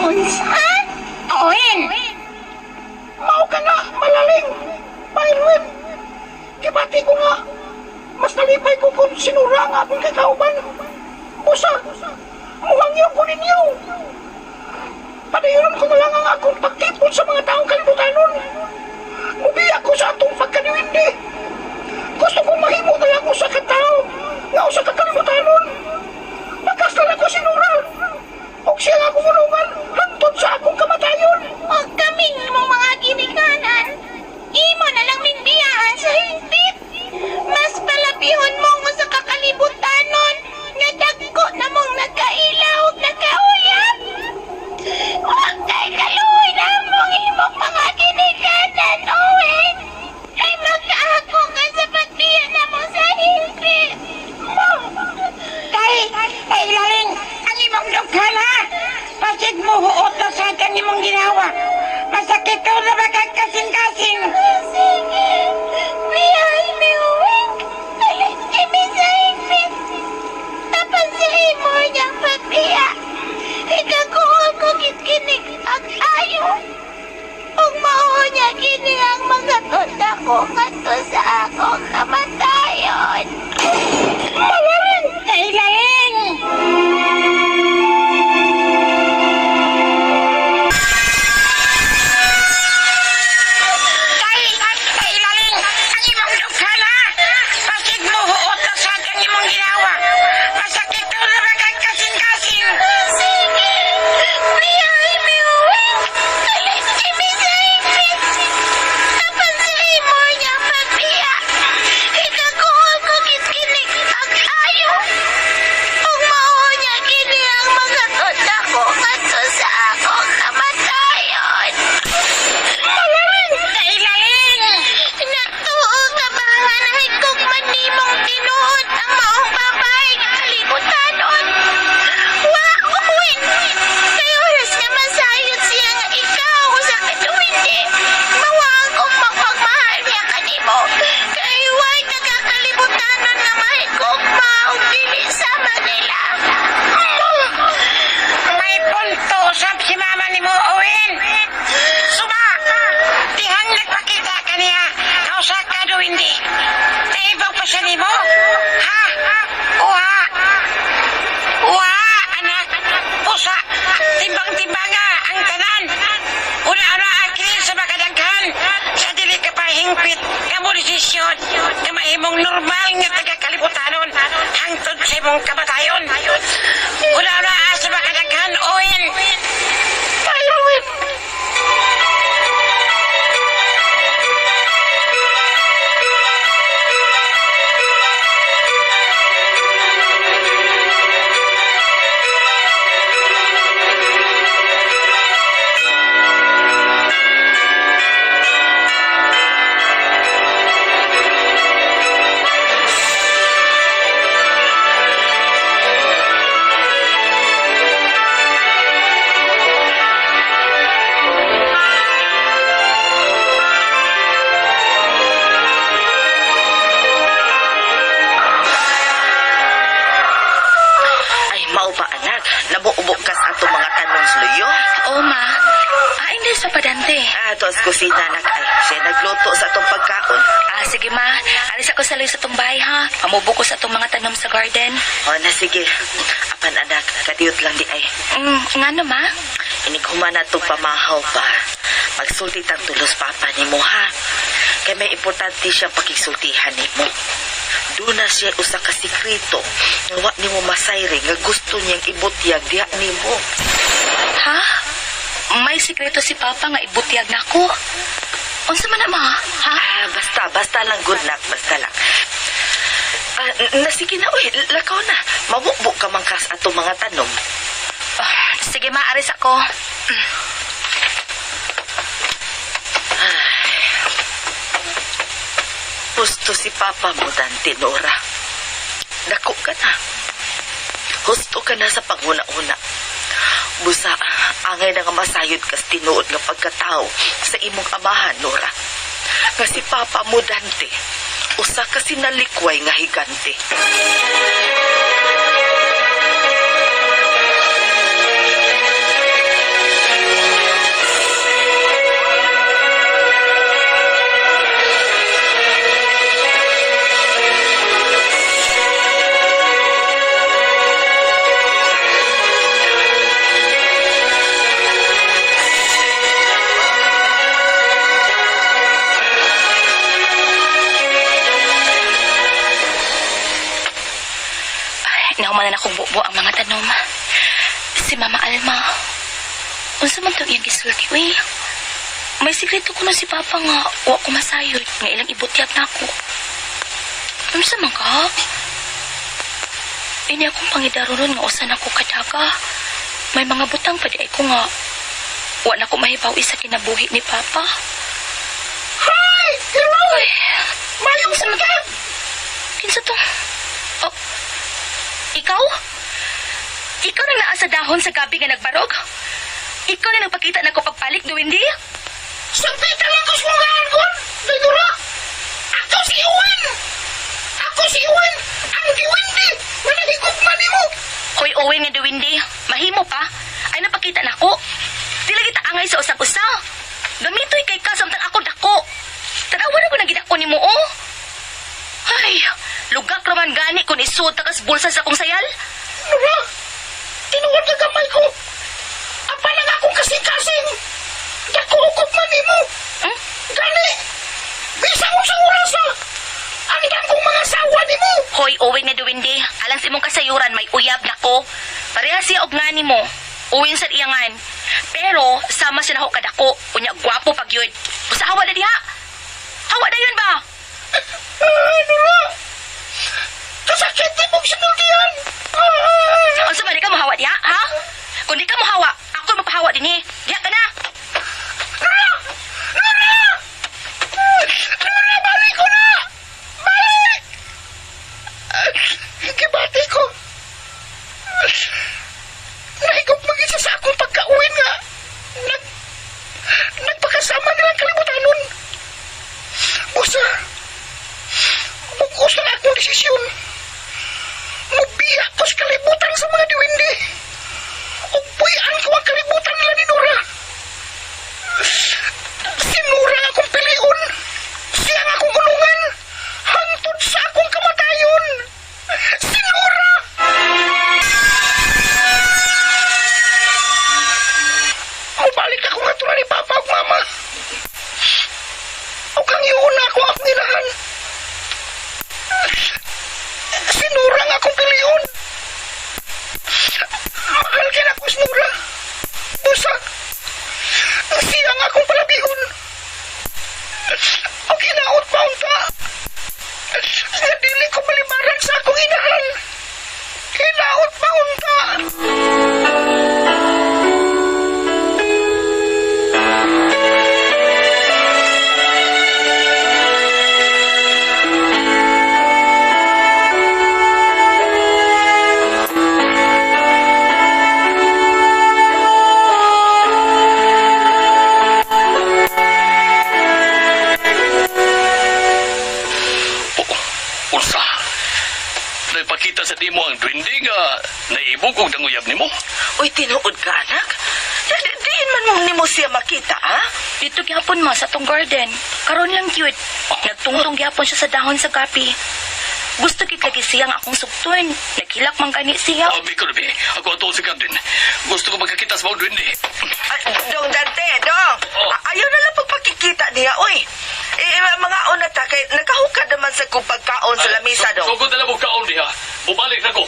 Unsa? Owen! Mao ka na, malaling. Pailwin. Kibati ko nga. Mas nalipay ko kung sinura nga akong kakauban. Busa, muhangyo ko ninyo. Padayon ko na lang ang akong pagtipon sa mga taong kalibutanon. Mubiyak ko sa atong pagkaniwindi. Gusto kong mahimo na lang usa ka tao nga usa ka kalibutanon. Magkastan ako sinura. Og siya nga kumulungan hantod sa akong kamatayon. Huwag kaming mong mga ginikanan. Imo na lang minbiyahan sa higpit. Mas palapihon mo ko sa kakalibutanon nga dagko na mong nagkailaw ug nagkauyab. Huwag kay kaluoy na mong imong mga ginikanan, Owen. Ay magkaako ka sa pagbiyan na mo sa higpit. Ay, laling, ang imong dughan ha! Pasig mo huot na sa atin imong ginawa. Masakit ko na magkakasing-kasing. Sige, biyahe mi, Owen. Alis kami sa higpit. Tapan sa imo niyang pagbiya. Ikakuha ko kitkinig ang ayo. Ug mao niya kini ang mga tunda ko ngadto sa akong kamatayon. Ay, laling! Ay, laling! Ang imong dughan ha! Pasig mo huot na sa atin imong ginawa. Masakit ko na magkakasing-kasing. Sige, biyahe mi, Owen. Alis kami sa higpit. Tapan sa imo niyang pagbiya. Ikakuha ko kitkinig ang ayo. Ug mao niya kini ang mga tunda ko ngadto sa akong kamatayon. Ay, laling! Natuo ka ba nga nahigugman nimong tinuod ang maong babae nga kalibutanon? Wa, Owen! Kay oras nga masayod siya nga ikaw sa katuwindi. Mawang kong magpagmahal niya kanimo. Kay way nagkakalibutanon nga mahigugma o dili sa Manila. May punto sab si mama ni mo, Owen. Suba, tihang nagpakita ka niya. Kausa ka do hindi. Naibang pa siya ni mo. Ha? Uha. Uha, anak. Pusa. Timbang-timbanga ang tanan. Una-una akilin sa makadaghan. Sa dili ka pa hingpit. Kamu desisyon. Na mahimong normal nga taga-kalibutanon. Hangtod sa imong kamatayon. Una-una sa makadaghan, Owen. Owen. Oo, ma. Ain din sa padante. Tos kusina anak ay. Siya nagluto sa atong pagkaon. Sige, ma. Alis ako sa loy sa tong bahay, ha? Pamubo ko sa tong mga tanom sa garden. O na sige. Apan anak, kadiyot lang di ay. Nga no, ma? Inighuman na itong pamahaw pa. Magsulti tang tulos papa ni mo ha. Kaya may importante siyang pakisultihan ni mo. Doon na siya usa ka sikreto. Nga ni mo masayre nga gusto niyang ibutyag diha ni mo. Ha? May sikreto si Papa nga ibutyag na ako. Unsa man na, ma? Ha? Basta lang good luck. Basta lang. Nasige na, uy. Lakaw na. Mabukbuk ka mangkas ato mga tanom. Sige, ma. Aris ako. Gusto si Papa mo, Dante, Nora. Dako ka na. Gusto ka na sa panguna-una. Busa, angay na nga masayod kas tinuod nga pagkatao sa imong amahan, Nora. Nga si Papa mo, Dante, usa ka sinalikway nga higante. Nahumanan akong bubo ang mga tanom. Si Mama Alma. Unsa man to iyang gisulti, uy? May sikreto ko na si Papa nga wa ko masayod nga ilang ibutyag na ako. Unsa man ka? Ini akong pangidaroron nga usan ako kadaga. May mga butang pa di ay ko nga wa na ko mahibawi sa kinabuhi ni Papa. Hi! Hello! Mayong Unsa man sakit! Kinsa to? Oh. Ikaw? Ikaw na naa sa dahon sa gabi nga nagbarog? Ikaw na nagpakita na ko pagpalik, Duwindi? Sampita lang ko sungahan ko! Dayura! Ako si Iwan! Ako si Iwan! Ang Diwindi! Manahigop man mo! Hoy, Owen nga Duwindi. Mahimo pa? Ay napakita na ko. Dila kita angay sa usap-usa. Gamitoy kay ka samtang ako dako. Tanawan ako nang gidako ni mo, oh. Ay, lugak raman gani kung isuot takas bulsa sa akong sayal. Nora! Tinuod na gamay ko! Apa lang akong kasing-kasing! Dako-ukot man mo! Hmm? Gani! Bisa mo sa oras ha! Andan kong mga sawa ni mo! Hoy, Owen nga Duwindi. Alang sa imong kasayuran, may uyab na ko. Pareha siya og ngani mo. Uwin sa iyangan. Pero, sama siya na ho kadako. Unya, gwapo pag yun. Basta hawa na diha. Hawa na yun ba? Nora! Kasakit din mong sinultihan! O sa di ka mahawa diha, ha? Kung di ka mahawa, ako mapahawa din eh. Diha ka na. Nora! Nora! Nora, balik ko na! Balik! Gibati ko. Nahigop mag-isa sa akong pagka-uwin nga. Nagpakasama nilang kalibutanon. Busa, bukos na akong desisyon. Magbiya ko sa kalibutan sa mga Diwindi. O buyan ko ang kalibutan nila ni Nora. Si Nora ang akong piliun. Siya ang akong ulungan. Hantod sa akong kamatayon. Si Nora! Mabalik ako nga tulad ni Papa o Mama. O kang iuna ako ang nilahan. Si Nora ang akong piliun. Mahal kin ako si Nora. Busa. Siya ang akong palabihon. O kinaot pa unta. Nga dili ko malimaran sa akong inahan. Kinaot pa unta. Usa. Naipakita sa di mo ang Duwindi nga naibog og danguyab nimo. Uy, tinuod ka, anak. Diin Saan ni mo siya makita, ha? Dito gyapon ma sa tong garden. Karon lang cute. Nagtungtong gyapon siya sa dahon sa gabi. Gusto kit lagi siya nga akong sugton. Naghilak man gani siya. Oh, Biko, Bi. Ako ato si Captain. Gusto ko magkakita sa mga duwende. Dong, Dante, dong. Ayaw na lang pagpakikita niya, oy. Mga una ta, kay nakahukad naman sa kong pagkaon sa lamisa, dong. Sugod na lang mo kaon diha. Bumalik na ko.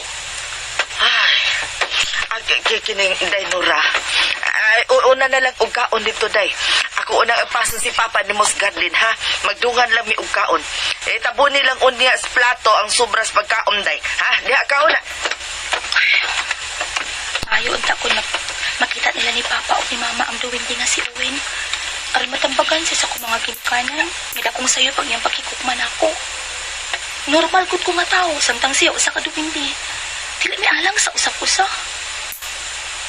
Ay, kining day Nora. Ay, una na lang og kaon dito day. Ako unang ipason si Papa ni Mos Garden ha. Magdungan lang mi og kaon. Tabunin lang unya sa plato ang sobras pagkaon day. Ha, diha kaon na. Ayaw unta ko na makita nila ni Papa o ni Mama ang duwindi nga si Owen. Aron matambagan siya sa akong mga ginikanan. Ngida kong sayo pag niyang pakikukman ako. Normal gud ko nga tao, samtang siya usa ka duwindi. Dili mi alang sa usap-usa.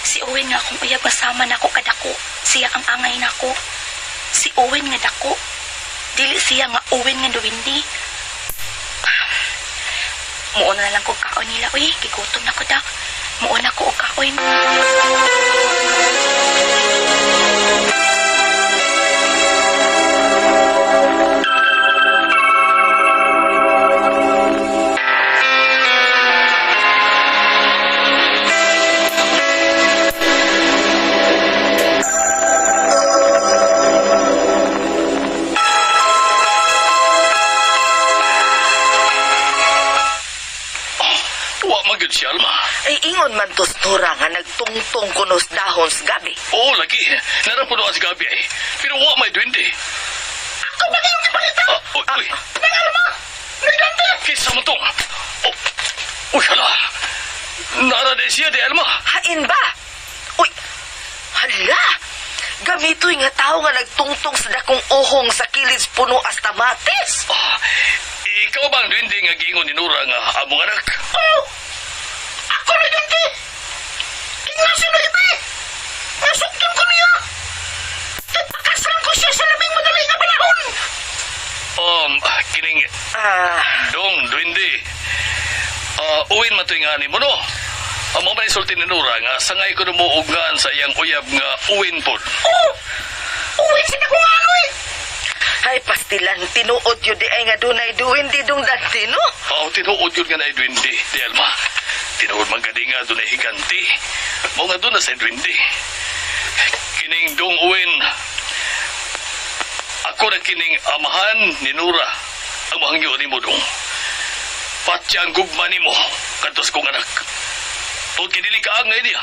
Si Owen nga akong uyab kasama nako kadako. Siya ang angay nako. Si Owen nga dako. Dili siya nga Owen nga duwindi. Muuna na lang ko kaon nila, uy. Gigutom na ko, dak. Muuna ko og kaon. Wa magid si Alma. Ay, ingon man tos Nora nga nagtungtong kunos dahon sa gabi. Oo, lagi. Narapuno sa gabi ay. Pero wa may duwende. Ako ba yung ipalita? Uy. Nang Alma! Ni Dante! Kisa mo tong. Uy, hala. Nara na siya, di Alma. Hain ba? Uy, hala! Gamitoy nga tao nga nagtungtong sa dakong ohong sa kilid puno as tamates. Ikaw bang duwende nga giingon ni Nora nga among anak? Oh! Ako ni Dante! Ignacio na ibi! Nasuktan ko niya! Ipakasran ko siya sa labing madali nga panahon! Kining... Ah, Dong, duwende. Uwin matuingan mo, no? Amo man isulti ni Nora nga sangay ko numuugngan sa iyang uyab nga uwin pod. Oh! Uwin sila kung ano eh! ay pastilan tinuod yun di ay nga dunay duwindi dong Dante, no? Tinuod yun nga na duwindi, di Alma. Tinuod man gani nga dunay higanti. Mao nga doon na sa duwindi. Kining dong uwin. Ako na kining amahan ni Nora. Ang mahangyo ni mo dong. Pati ang gugma ni mo. Kantos kong anak. Tungkol kinili ka angay niya.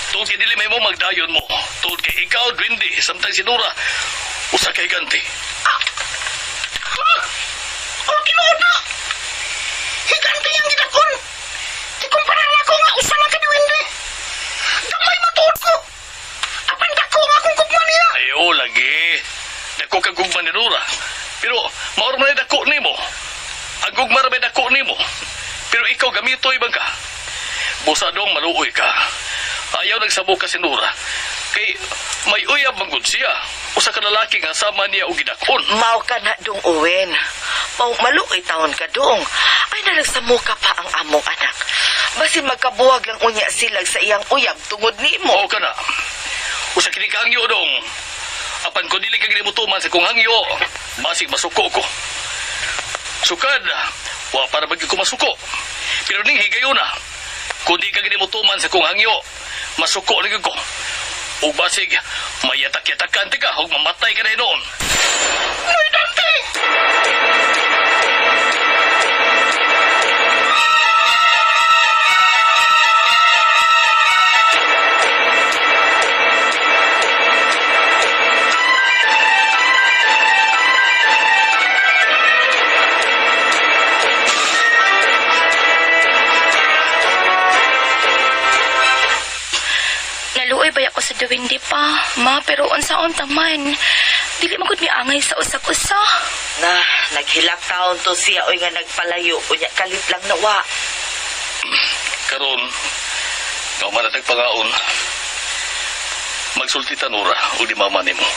Tungkol kinili may mo magdayon mo. Tungkol kay ikaw, duwindi. Samtang si Nora. Usa kay ganti. Oh, kinuod na! Higanti ang gidakon! Di kumpara na ako nga usa lang kadiwindi! Gamay matuod ko! Apan dako nga akong gugma niya! Ayo, lagi. Dako ka gugma ni Nora. Pero, maor man ay dako ni mo. Ang gugma rin may dako ni mo. Pero ikaw gamitoy ba ka? Busadong maluoy ka. Ayaw nagsabo ka si Nora. Kay may uyab manggod siya. Usa ka lalaki nga sama niya og gidakon. Mao ka na dong Owen. Mao maluoy taon ka dong. Ay nalagsamo ka pa ang among anak. Basin magkabuwag lang unya silag sa iyang uyab tungod nimo. Mao ka na. Usa kini ka hangyo dong. Apan ko dili ka gini mutuman sa kong hangyo. Basig masuko ko. Sukad. Wa para bagi ko masuko. Pero ning higayon na. Kung di ka gini mutuman sa kong hangyo, masuko lagi ko. O basig, mayatak-yatakan ka o mamatay ka na noon. Noy Dante! Naluoy ba ako sa duwindi pa, ma, pero unsa-unta man. Dili magud mi angay sa usak-usa. Na, naghilak taon to siya oy nga nagpalayo. Unya kalit lang nawa. Karon, ikaw man na nagpangaon. Magsulti ta Nora o di mama nimo.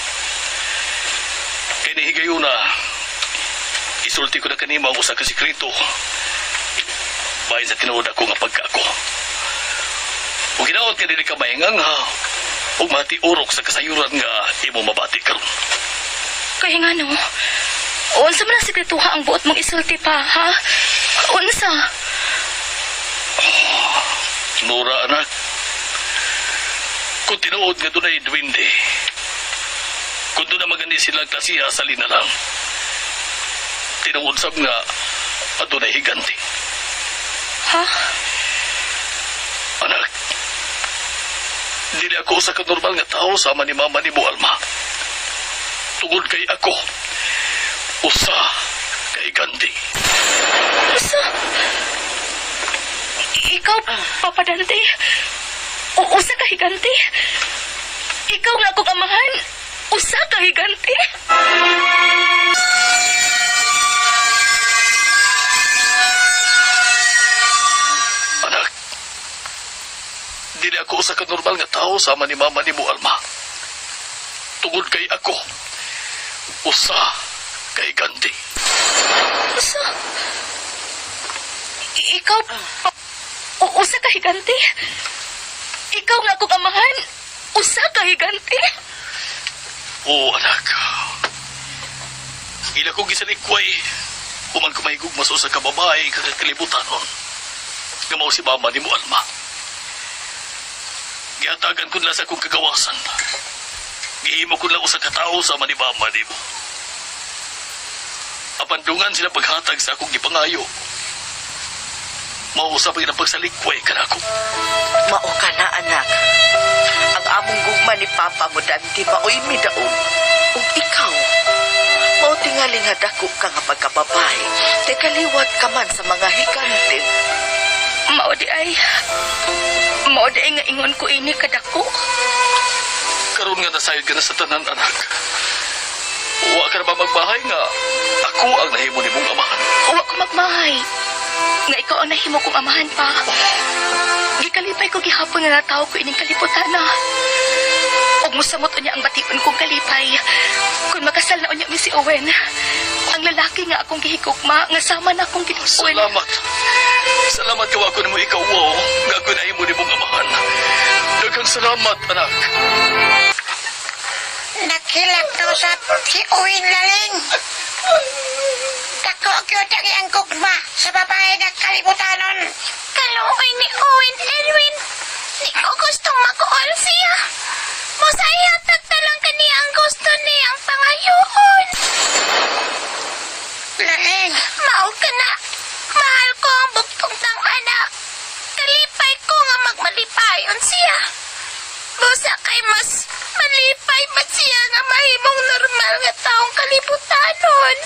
Kaya nihigayon na, isulti ko na kanimo ang usa ka sikreto. Bahin sa tinuod ako nga pagka ako. Kung ginaot ka din ka mahingang ha, ug matiurok sa kasayuran nga imo mabati karon. Kaya nga no, unsa man ang sikretuha ang buot mong isulti pa, ha? Unsa? Nora, anak. Kung tinuod nga doon ay duwinde, kung doon na magani silang klasiya sa linalang, tinuod sab nga at doon ay higanti. Ha? Anak, dili ako sa kanormal nga tao sama ni mama ni Alma. Tungod kay ako, usa kay ganti. Usa? Ikaw, Papa Dante? Usa ka higanti? Ikaw nga akong amahan? Usa ka higanti? Anak, dili ako usa ka normal nga tao sama ni mama ni Alma. Tungod kay ako, usa kay ganti. Usa? Ikaw, usa ka higanti? Ikaw nga akong amahan? Usa ka higanti? Oo, anak. Ila ko gisalikway. Human ko mahigugma sa usa ka babae kakakalibutan nun. Nga mao si mama ni Alma. Gihatagan ko nila sa akong kagawasan. Gihimo ko lang usa ka tao sama ni mama ni mo. Apandungan sila paghatag sa akong gipangayo. Mausap ang pagsalikkway ka na ako. Mao ka na, anak. Ang among gugma ni Papa mo Dante maoy midaog. Ug ikaw, mao tingali nga dako ka nga pagkababae. Te kaliwat ka man sa mga higante. Mao di ay nga ingon ko ini kadako. Karon nga nasayod ka na sa tanan, anak. Uwa ka na ba magbahay nga ako ang nahimo ni mong amahan? Uwa ko magmahay. Nga ikaw ang nahimo kong amahan pa. Gikalipay ko gihapon nga nataw ko ining kaliputan na. Ug mosamot unya ang bation kong kalipay. Kung makasal na unya mi si Owen, ang lalaki nga akong gihigugma nga sama na akong ginuon. Salamat. Salamat kawa ko nimo ikaw, wow. Nga ako nahimo ni mong amahan. Daghang salamat, anak. Nakilak to sa si Uwin Laling. Dako gyud ang gugma sa babae nga kalibutanon. Kaluoy ni Owen Edwin. Di ko gustong makuol siya. Masaya tagtalang kaniya ang gusto niyang pangayoon. Laling, Mao ka na. Mahal ko ang buktong ng anak. Kalipay ko nga magmalipayon siya. Busa kay mas malipay ba siya nga mahimong normal nga taong kalibutanon.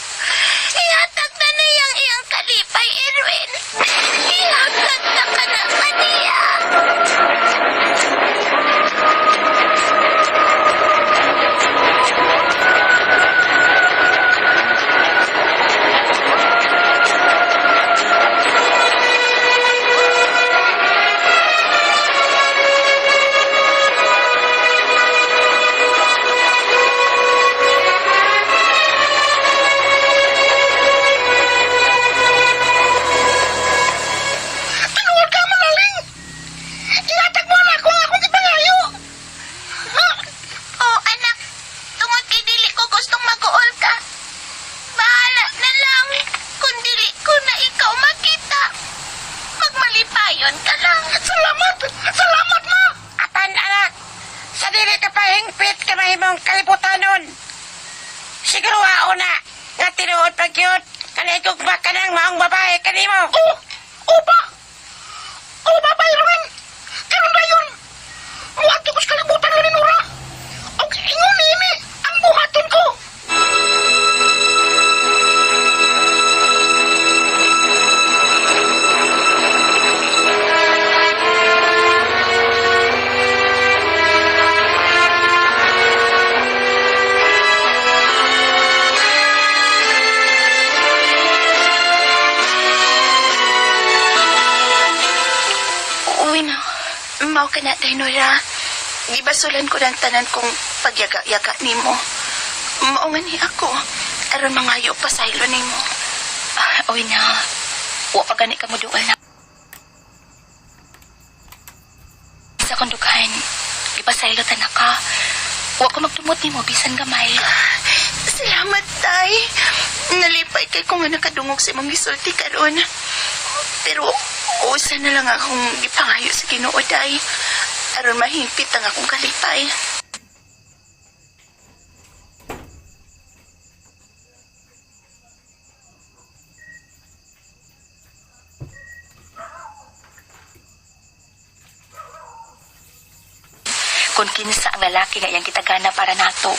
Ihatag na niyang iyang kalipay, Erwin. Ihatag na ka na kaniya. Mao ka na, Dainora. Gibasulan ko ng tanan kong pagyaga-yaga ni mo. Mao nga ni ako. Aron mangayo pa sa ilo ni mo. Uy na. Wa pa gani ka mo dual na. Sa kong dughan. Gibasa pasaylo ta na ka. Wa ko magdumot nimo bisan gamay. Salamat, Tay. Nalipay kay ko nga nakadungog sa imong gisulti karon. Pero, usa na lang akong ipangayo sa Ginoo, Day. Aron mahimpit ang akong kalipay. Kung kinsa ang lalaki nga iyang kitagana para nato.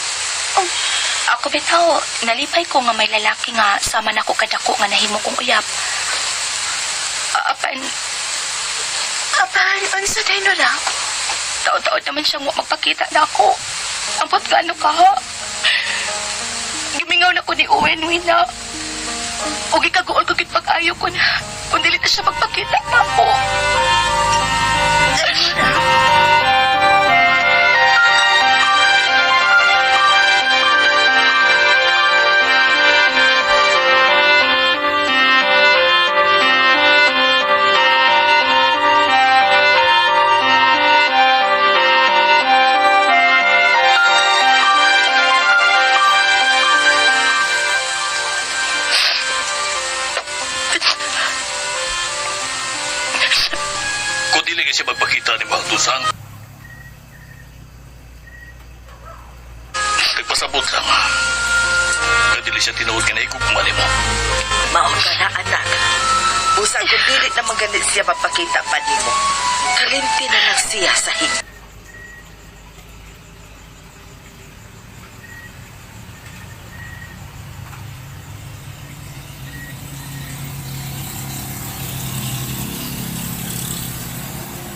Ako bitaw, nalipay ko nga may lalaki nga sama nako kadako nga nahimo kong uyab. Apan, Unsa day no lang? taon-taon naman siyang wa magpakita na ako. Ampot gaano ka ha? Gimingaw na ko ni Owen, Wina. O gikaguol ko pag-ayo ko na. Kung dili na siya magpakita na ako. Kung dili siya magpakita ni mga tusan, nagpasabot lang. Kung dili siya tinuod ka na ikugma ni mo. Maon ka na, anak. Busa kung dili na magalit siya mapakita pa ni mo. Kalimti na lang siya sa hing.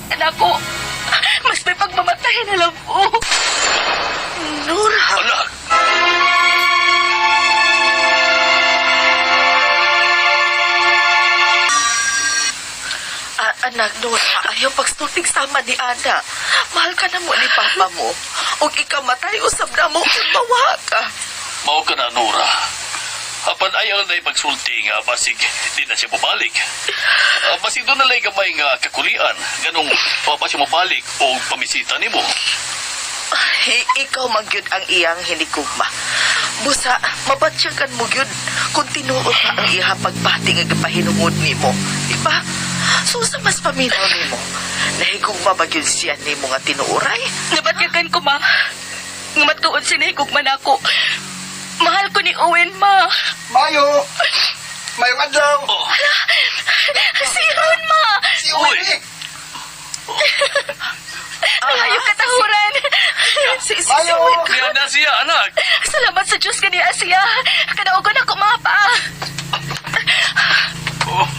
Anak ko, mas may pagmamatay na lang po. Nora! Anak! Anak, Nora, ayaw pagstulting sama ni Ana. Mahal ka na mo ni Papa mo. O ikamatay, usab na mo kung mawa ka. Mao ka na, Nora. Apan ayaw na ipagsulti nga basig di na siya mabalik. Basig doon na lang gamay nga kakulian. Ganong pa siya mabalik o pamisita ni mo. Ay, ikaw magyud ang iyang hinikugma. Busa, mabatsyagan mo gyud kung tinuod pa ang iya pagbati nga gapahinungod ni mo. Diba? So, sa mas paminaw ni mo, nahigugma ba gyud siya ni mo nga tinuoray? Nabatyagan ko, ma. Nga matuod sinahigugman ako. Mahal ko ni Owen, ma. Mayo! Mayong adlaw! Oh, Si Ron, ma. Si Uy! Ayaw katahuran. Si Mayo! kaya na siya, anak. Salamat sa Diyos kani Asya. Kanaogon ako, mapa. Oh.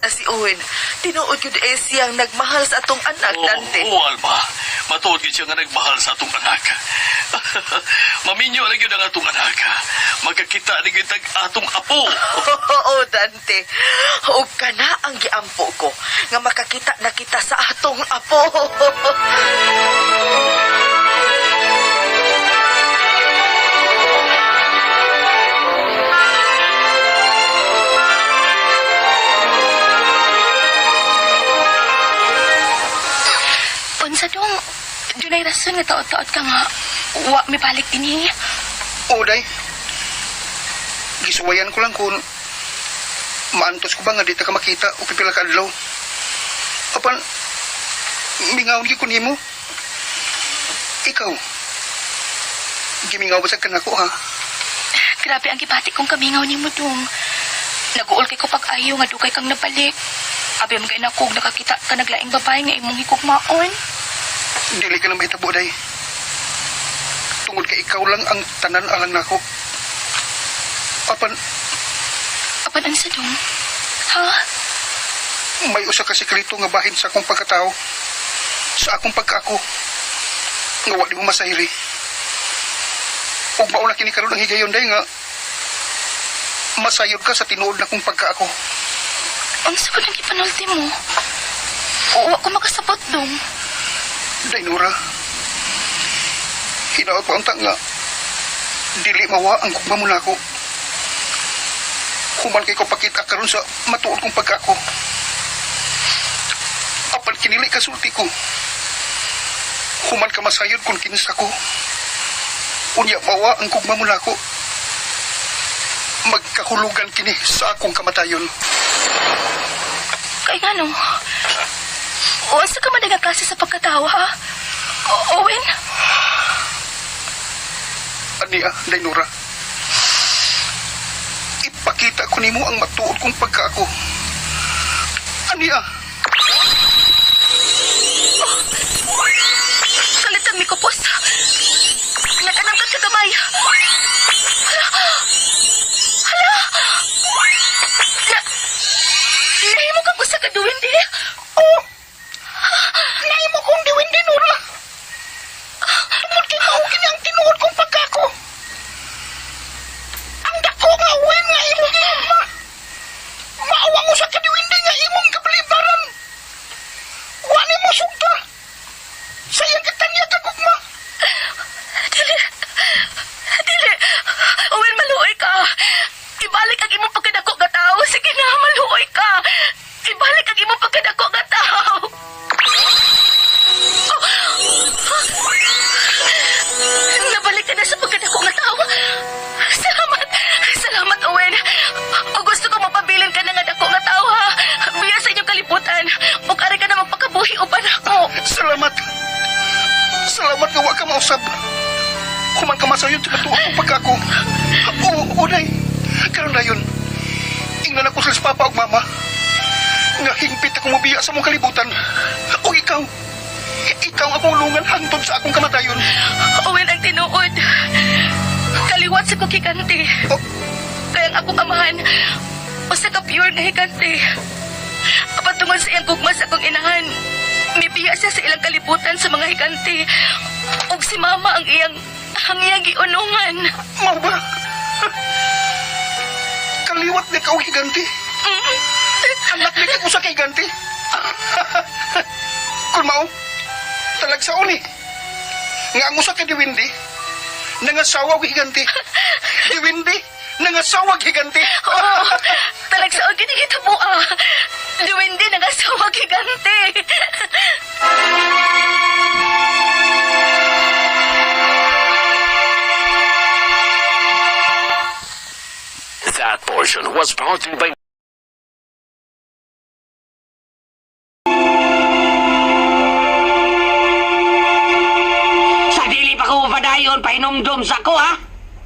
Si Owen, tinuod yun siyang nagmahal sa atong anak, Dante. Oo, Alma. Matuod yun siya nga nagmahal sa atong anak. Maminyo lang yun ang atong anak. Magkakita na yun ang atong apo. Oo, Dante. Huwag ka na ang giampo ko nga makakita na kita sa atong apo. Unsa dong, dunay rason nga taot-taot ka nga wa mi balik dinhi. Day. Gisuwayan ko lang kung maantos ko ba nga dito ka makita o pipila ka adlaw. Apan, mingaw di ko nimo. Ikaw, gimingaw ba sa kanako ha? Grabe ang gibati kong kamingaw nimo dong. Naguol kay ko pag-ayo nga dugay kang nabalik. Abi mo kay nakog nakakita ka naglaing babae nga imong higugmaon. Dili ka na mahitabo, day. Tungod ka ikaw lang ang tanan alang nako. Apan, Ansa dong? Ha? may usa ka sekreto nga bahin sa akong pagkatao. Sa akong pagkaako. Nga wa di mo masayri. Ug mauna kini karon ang higayon, day, nga masayod ka sa tinuod na kong pagkaako. Unsa ko nang ipanulti mo? Wa ko makasabot dong. Day, Nora. Hinaot pa ang nga. dili mawa ang gugma mo nako. Human kay ko pakita karon sa matuod kong pagkako. Apan kinili kasulti ko. Human ka masayod kung kinsa ko. Unya mawa ang gugma mo nako. Magkahulugan kini sa akong kamatayon. Kay nga no, uwasa ka man nga klase sa pagkatawa, ha? Owen? Ania, Dainura. Ipakita ko nimo ang matuod kong pagkako. Ania. Kalitan mi kupos. Nag-anam ka kagamay. Hala! Nahimo kang usa ka duwindi? Oh! Nahimo kong diwindi, Nora. Tungod kay maugin ang tinuod kong pagkako. Ang dako nga uwen nga imong gihugma. Maawang usa ka diwindi nga imong kablibaran. Wani mo sugda. Sayang kita niya kagugma. Dili. Owen, maluoy ka. Ibalik ang imong pagkadako nga tao. Sige na, maluoy ka. Ibalik ang imong pagkadako nga tao. Nabalik ka na sa pagkadako nga tao. Salamat, Owen. O gusto ko mapabilin ka na nga dako nga tao, ha? Biya sa inyong kalibutan. O kari ka na magpakabuhi uban ako. Salamat. Salamat nga wa ka mausab. Human ka masayod sa matuod kong pagkako. Oo, day. Karon dayon. Ingnan ako sa papa ug mama. Nga hingpit akong mabiya sa mong kalibutan. O ikaw. Ikaw akong ulungan hangtod sa akong kamatayon. Owen, ang tinuod. Kaliwat sa kukikanti. Oh. Kaya ang akong amahan, usa ka pure nga hikanti. Patungod sa iyang gugma sa akong inahan, mibiya siya sa ilang kalibutan sa mga hikanti. Ug si mama ang iyang giunungan. Mao ba? Kaliwat ni ka og higanti. Anak ni ka usa ka higanti. Kung mao, talagsaon ni. Nga ang usa ka diwindi, nangasawa og higanti. Diwindi, nangasawa og higanti. Oo, talagsaon gini kita po, Duwindi na ngasawa giganti. That portion was brought to you by Sa dili pa ko padayon, painumdum sa ko, ha?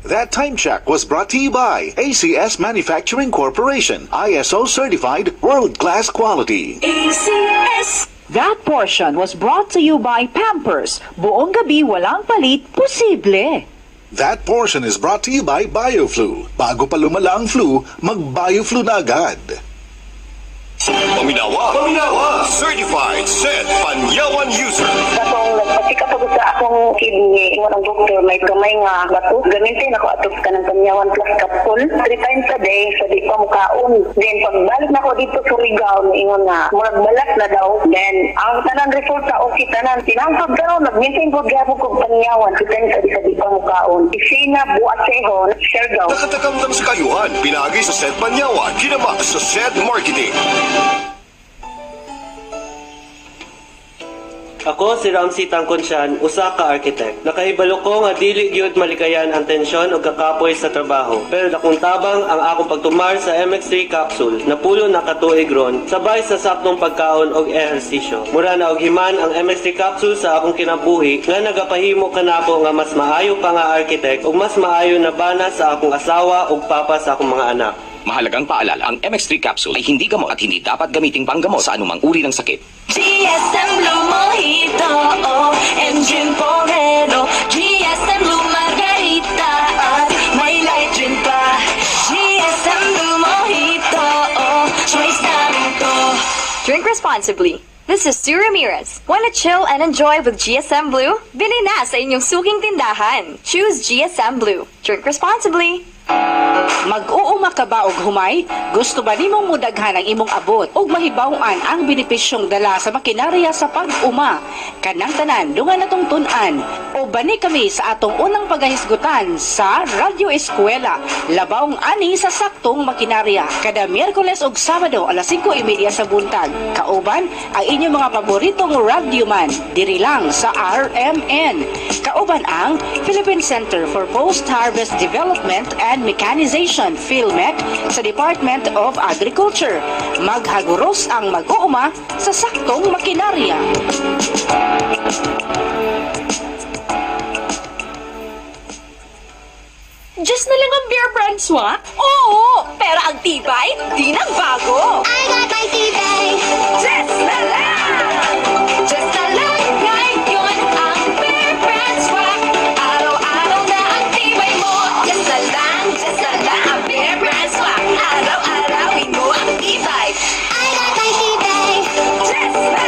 That time check was brought to you by ACS Manufacturing Corporation, ISO certified world-class quality. ACS. That portion was brought to you by Pampers. Buong gabi walang palit, posible. That portion is brought to you by BioFlu. Bago pa lumala ang flu, mag-BioFlu na agad. Paminawa, certified said Panyawan user. Katong nagpatika pa sa akong kidney, ingon ang doktor, may gamay nga bato. Gamitin ako atos ka ng Panyawan plus capsule. 3 times a day, sa di pa mukaon. Then, pagbalik na ako dito sa Surigao, ingon nga, murag balat na daw. Then, ang tanan result sa okay tanan, tinangkag daw, nag-maintain ko gyapon kong Panyawan. 3 times a day, sa di pa mukaon. Isina, Buaseho, Siargao. Nakatakam sa kayuhan, pinagi sa said Panyawan, ginama sa said marketing. Ako si Ramsey Tangkonsyan, usa ka architect. Nakahibalo ko nga dili gyud malikayan ang tensyon o kakapoy sa trabaho. Pero dakong tabang ang akong pagtumar sa MX3 capsule na pulo na katuig ron, sabay sa saktong pagkaon og ehersisyo. Mura na og himan ang MX3 capsule sa akong kinabuhi nga nagapahimo kanako nga mas maayo pa nga architect ug mas maayo na bana sa akong asawa ug papa sa akong mga anak. Mahalagang paalala, ang MX3 capsule ay hindi gamot at hindi dapat gamiting panggamot sa anumang uri ng sakit. GSM Blue Mojito, Engine Porero, GSM Blue Margarita, at may light gin pa. GSM Blue Mojito, choice namin to. Drink responsibly. This is Sue Ramirez. Wanna chill and enjoy with GSM Blue? Bili na sa inyong suking tindahan. Choose GSM Blue. Drink responsibly. Mag-uuma 5 ka ba og humay? Gusto ba nimong mudaghan ang imong abot ug mahibaw-an ang benepisyong dala sa makinarya sa pag-uma? Kanang tanan dungan natong tun-an. O bani kami sa atong unang pagahisgutan sa Radio Eskwela, labawng ani sa saktong makinarya. Kada Miyerkules ug Sabado alas 5:30 sa buntag. Kauban ang inyong mga paboritong radyoman diri lang sa RMN. Kauban ang Philippine Center for Post-Harvest Development and Mechanization, PhilMec, sa Department of Agriculture. Maghaguros ang mag-uuma sa saktong makinarya. Just na lang ang Bear Brand swak? Oo, pero ang tibay, di nagbago. I got my tibay. Just na lang! Just na lang ngayon ang Bear Brand swak. Araw-araw na ang tibay mo. Just na lang ang Bear Brand swak. Araw-arawin mo ang tibay. I got my tibay. Just na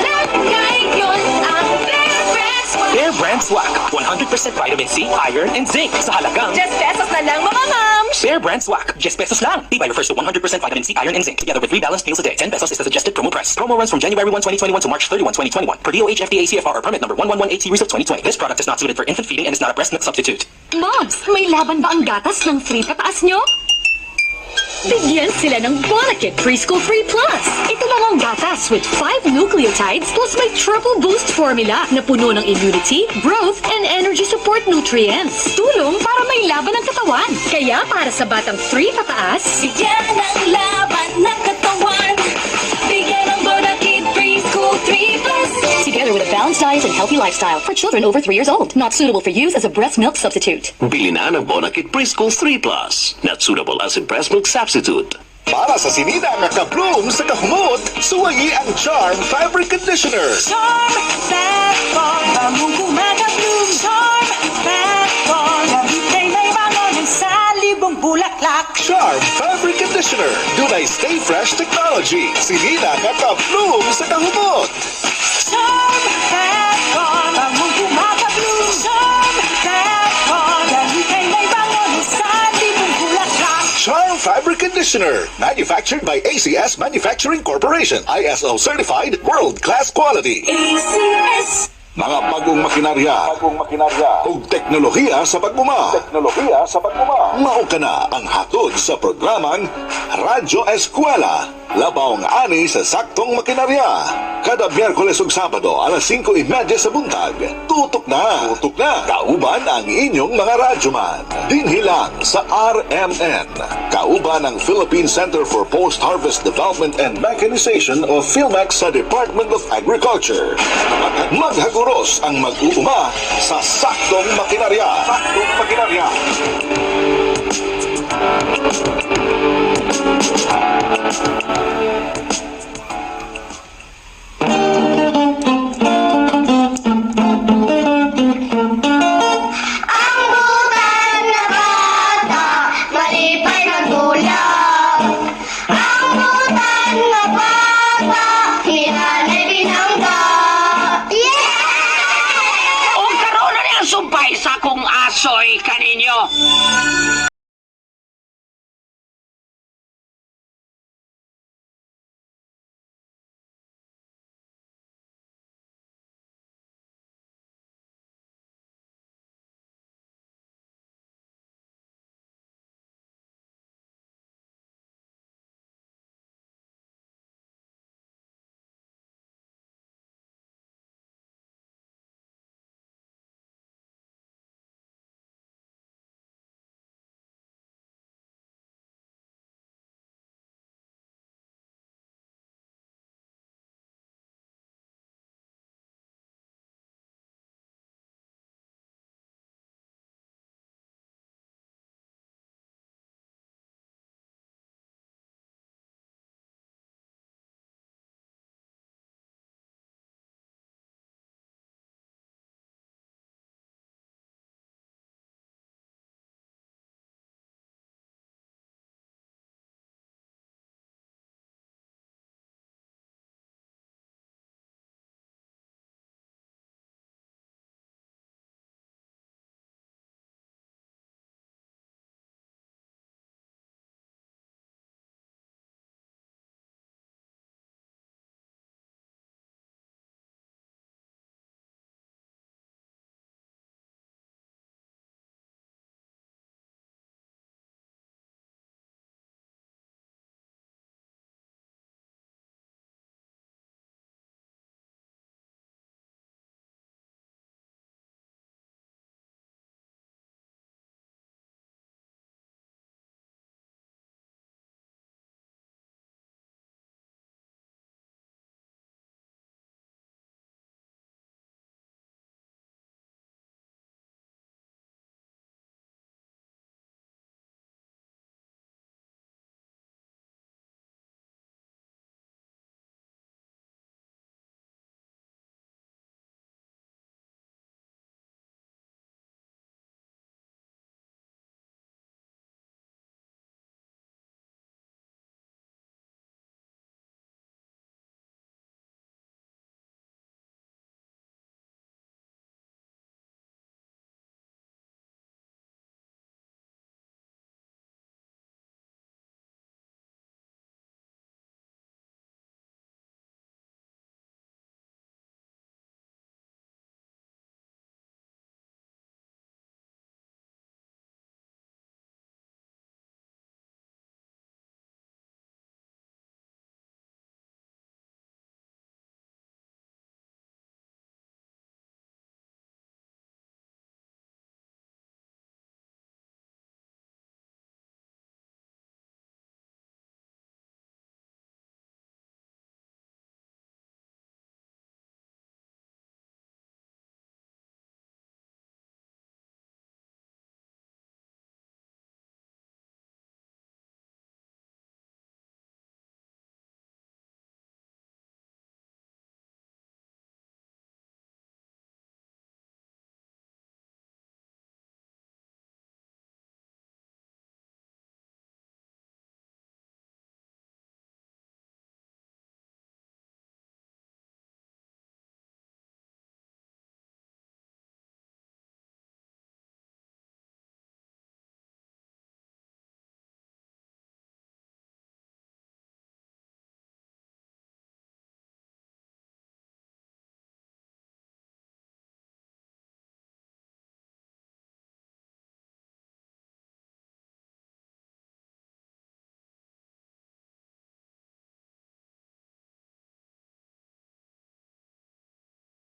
lang ngayon ang Bear Brand swak. Bear Brand Swak. 100% vitamin C, iron, and zinc sa halagang 10 pesos na lang mga mams! Bear Brand Swak. 10 pesos lang. Tibay refers to 100% vitamin C, iron, and zinc together with 3 balanced meals a day. 10 pesos is the suggested promo price. Promo runs from January 1, 2021 to March 31, 2021 per DOH FDA CFR or permit number 1118 series of 2020. This product is not suited for infant feeding and is not a breast milk substitute. Moms, may laban ba ang gatas ng free pataas nyo? Bigyan sila ng Bonakit Preschool Free Plus. Ito lang ang gatas with 5 nucleotides plus may triple boost formula na puno ng immunity, growth, and energy support nutrients. Tulong para may laban ang katawan. Kaya para sa batang 3 pataas, bigyan ng laban ng katawan. Bigyan ng Bonakit Preschool 3 Plus. Together with a balanced diet and healthy lifestyle for children over 3 years old. Not suitable for use as a breast milk substitute. Bili na ng Bonakit Preschool 3 Plus. Not suitable as a breast milk substitute. Para sa sinina nga ka-bloom sa kahumot, suwayi ang Charm Fabric Conditioner. Charm Fat Bamong kumaka-bloom. Charm Fat Labitay may bangon sa libong bulaklak. Charm Fabric Conditioner. Dunay Stay Fresh Technology. Sinina nga ka-bloom sa kahumot. Charm Fat Bamong kumaka-bloom. Charm Fat Labitay may bangon sa libong bulaklak. Charm Fabric Conditioner. Manufactured by ACS Manufacturing Corporation. ISO certified, world-class quality. ACS. Mga bagong makinarya ug teknolohiya sa pagmuma. Mao kana ang hatod sa programang Radyo Eskwela. Labawng ani sa saktong makinarya. Kada Miyerkules ug Sabado alas 5:30 sa buntag. Tutok na. Kauban ang inyong mga radyoman. Dinhi lang sa RMN. Kauban ang Philippine Center for Post-Harvest Development and Mechanization of PhilMec sa Department of Agriculture. Maghaguros ang mag-uuma sa saktong makinarya. Sumpay sa kong asoy kaninyo.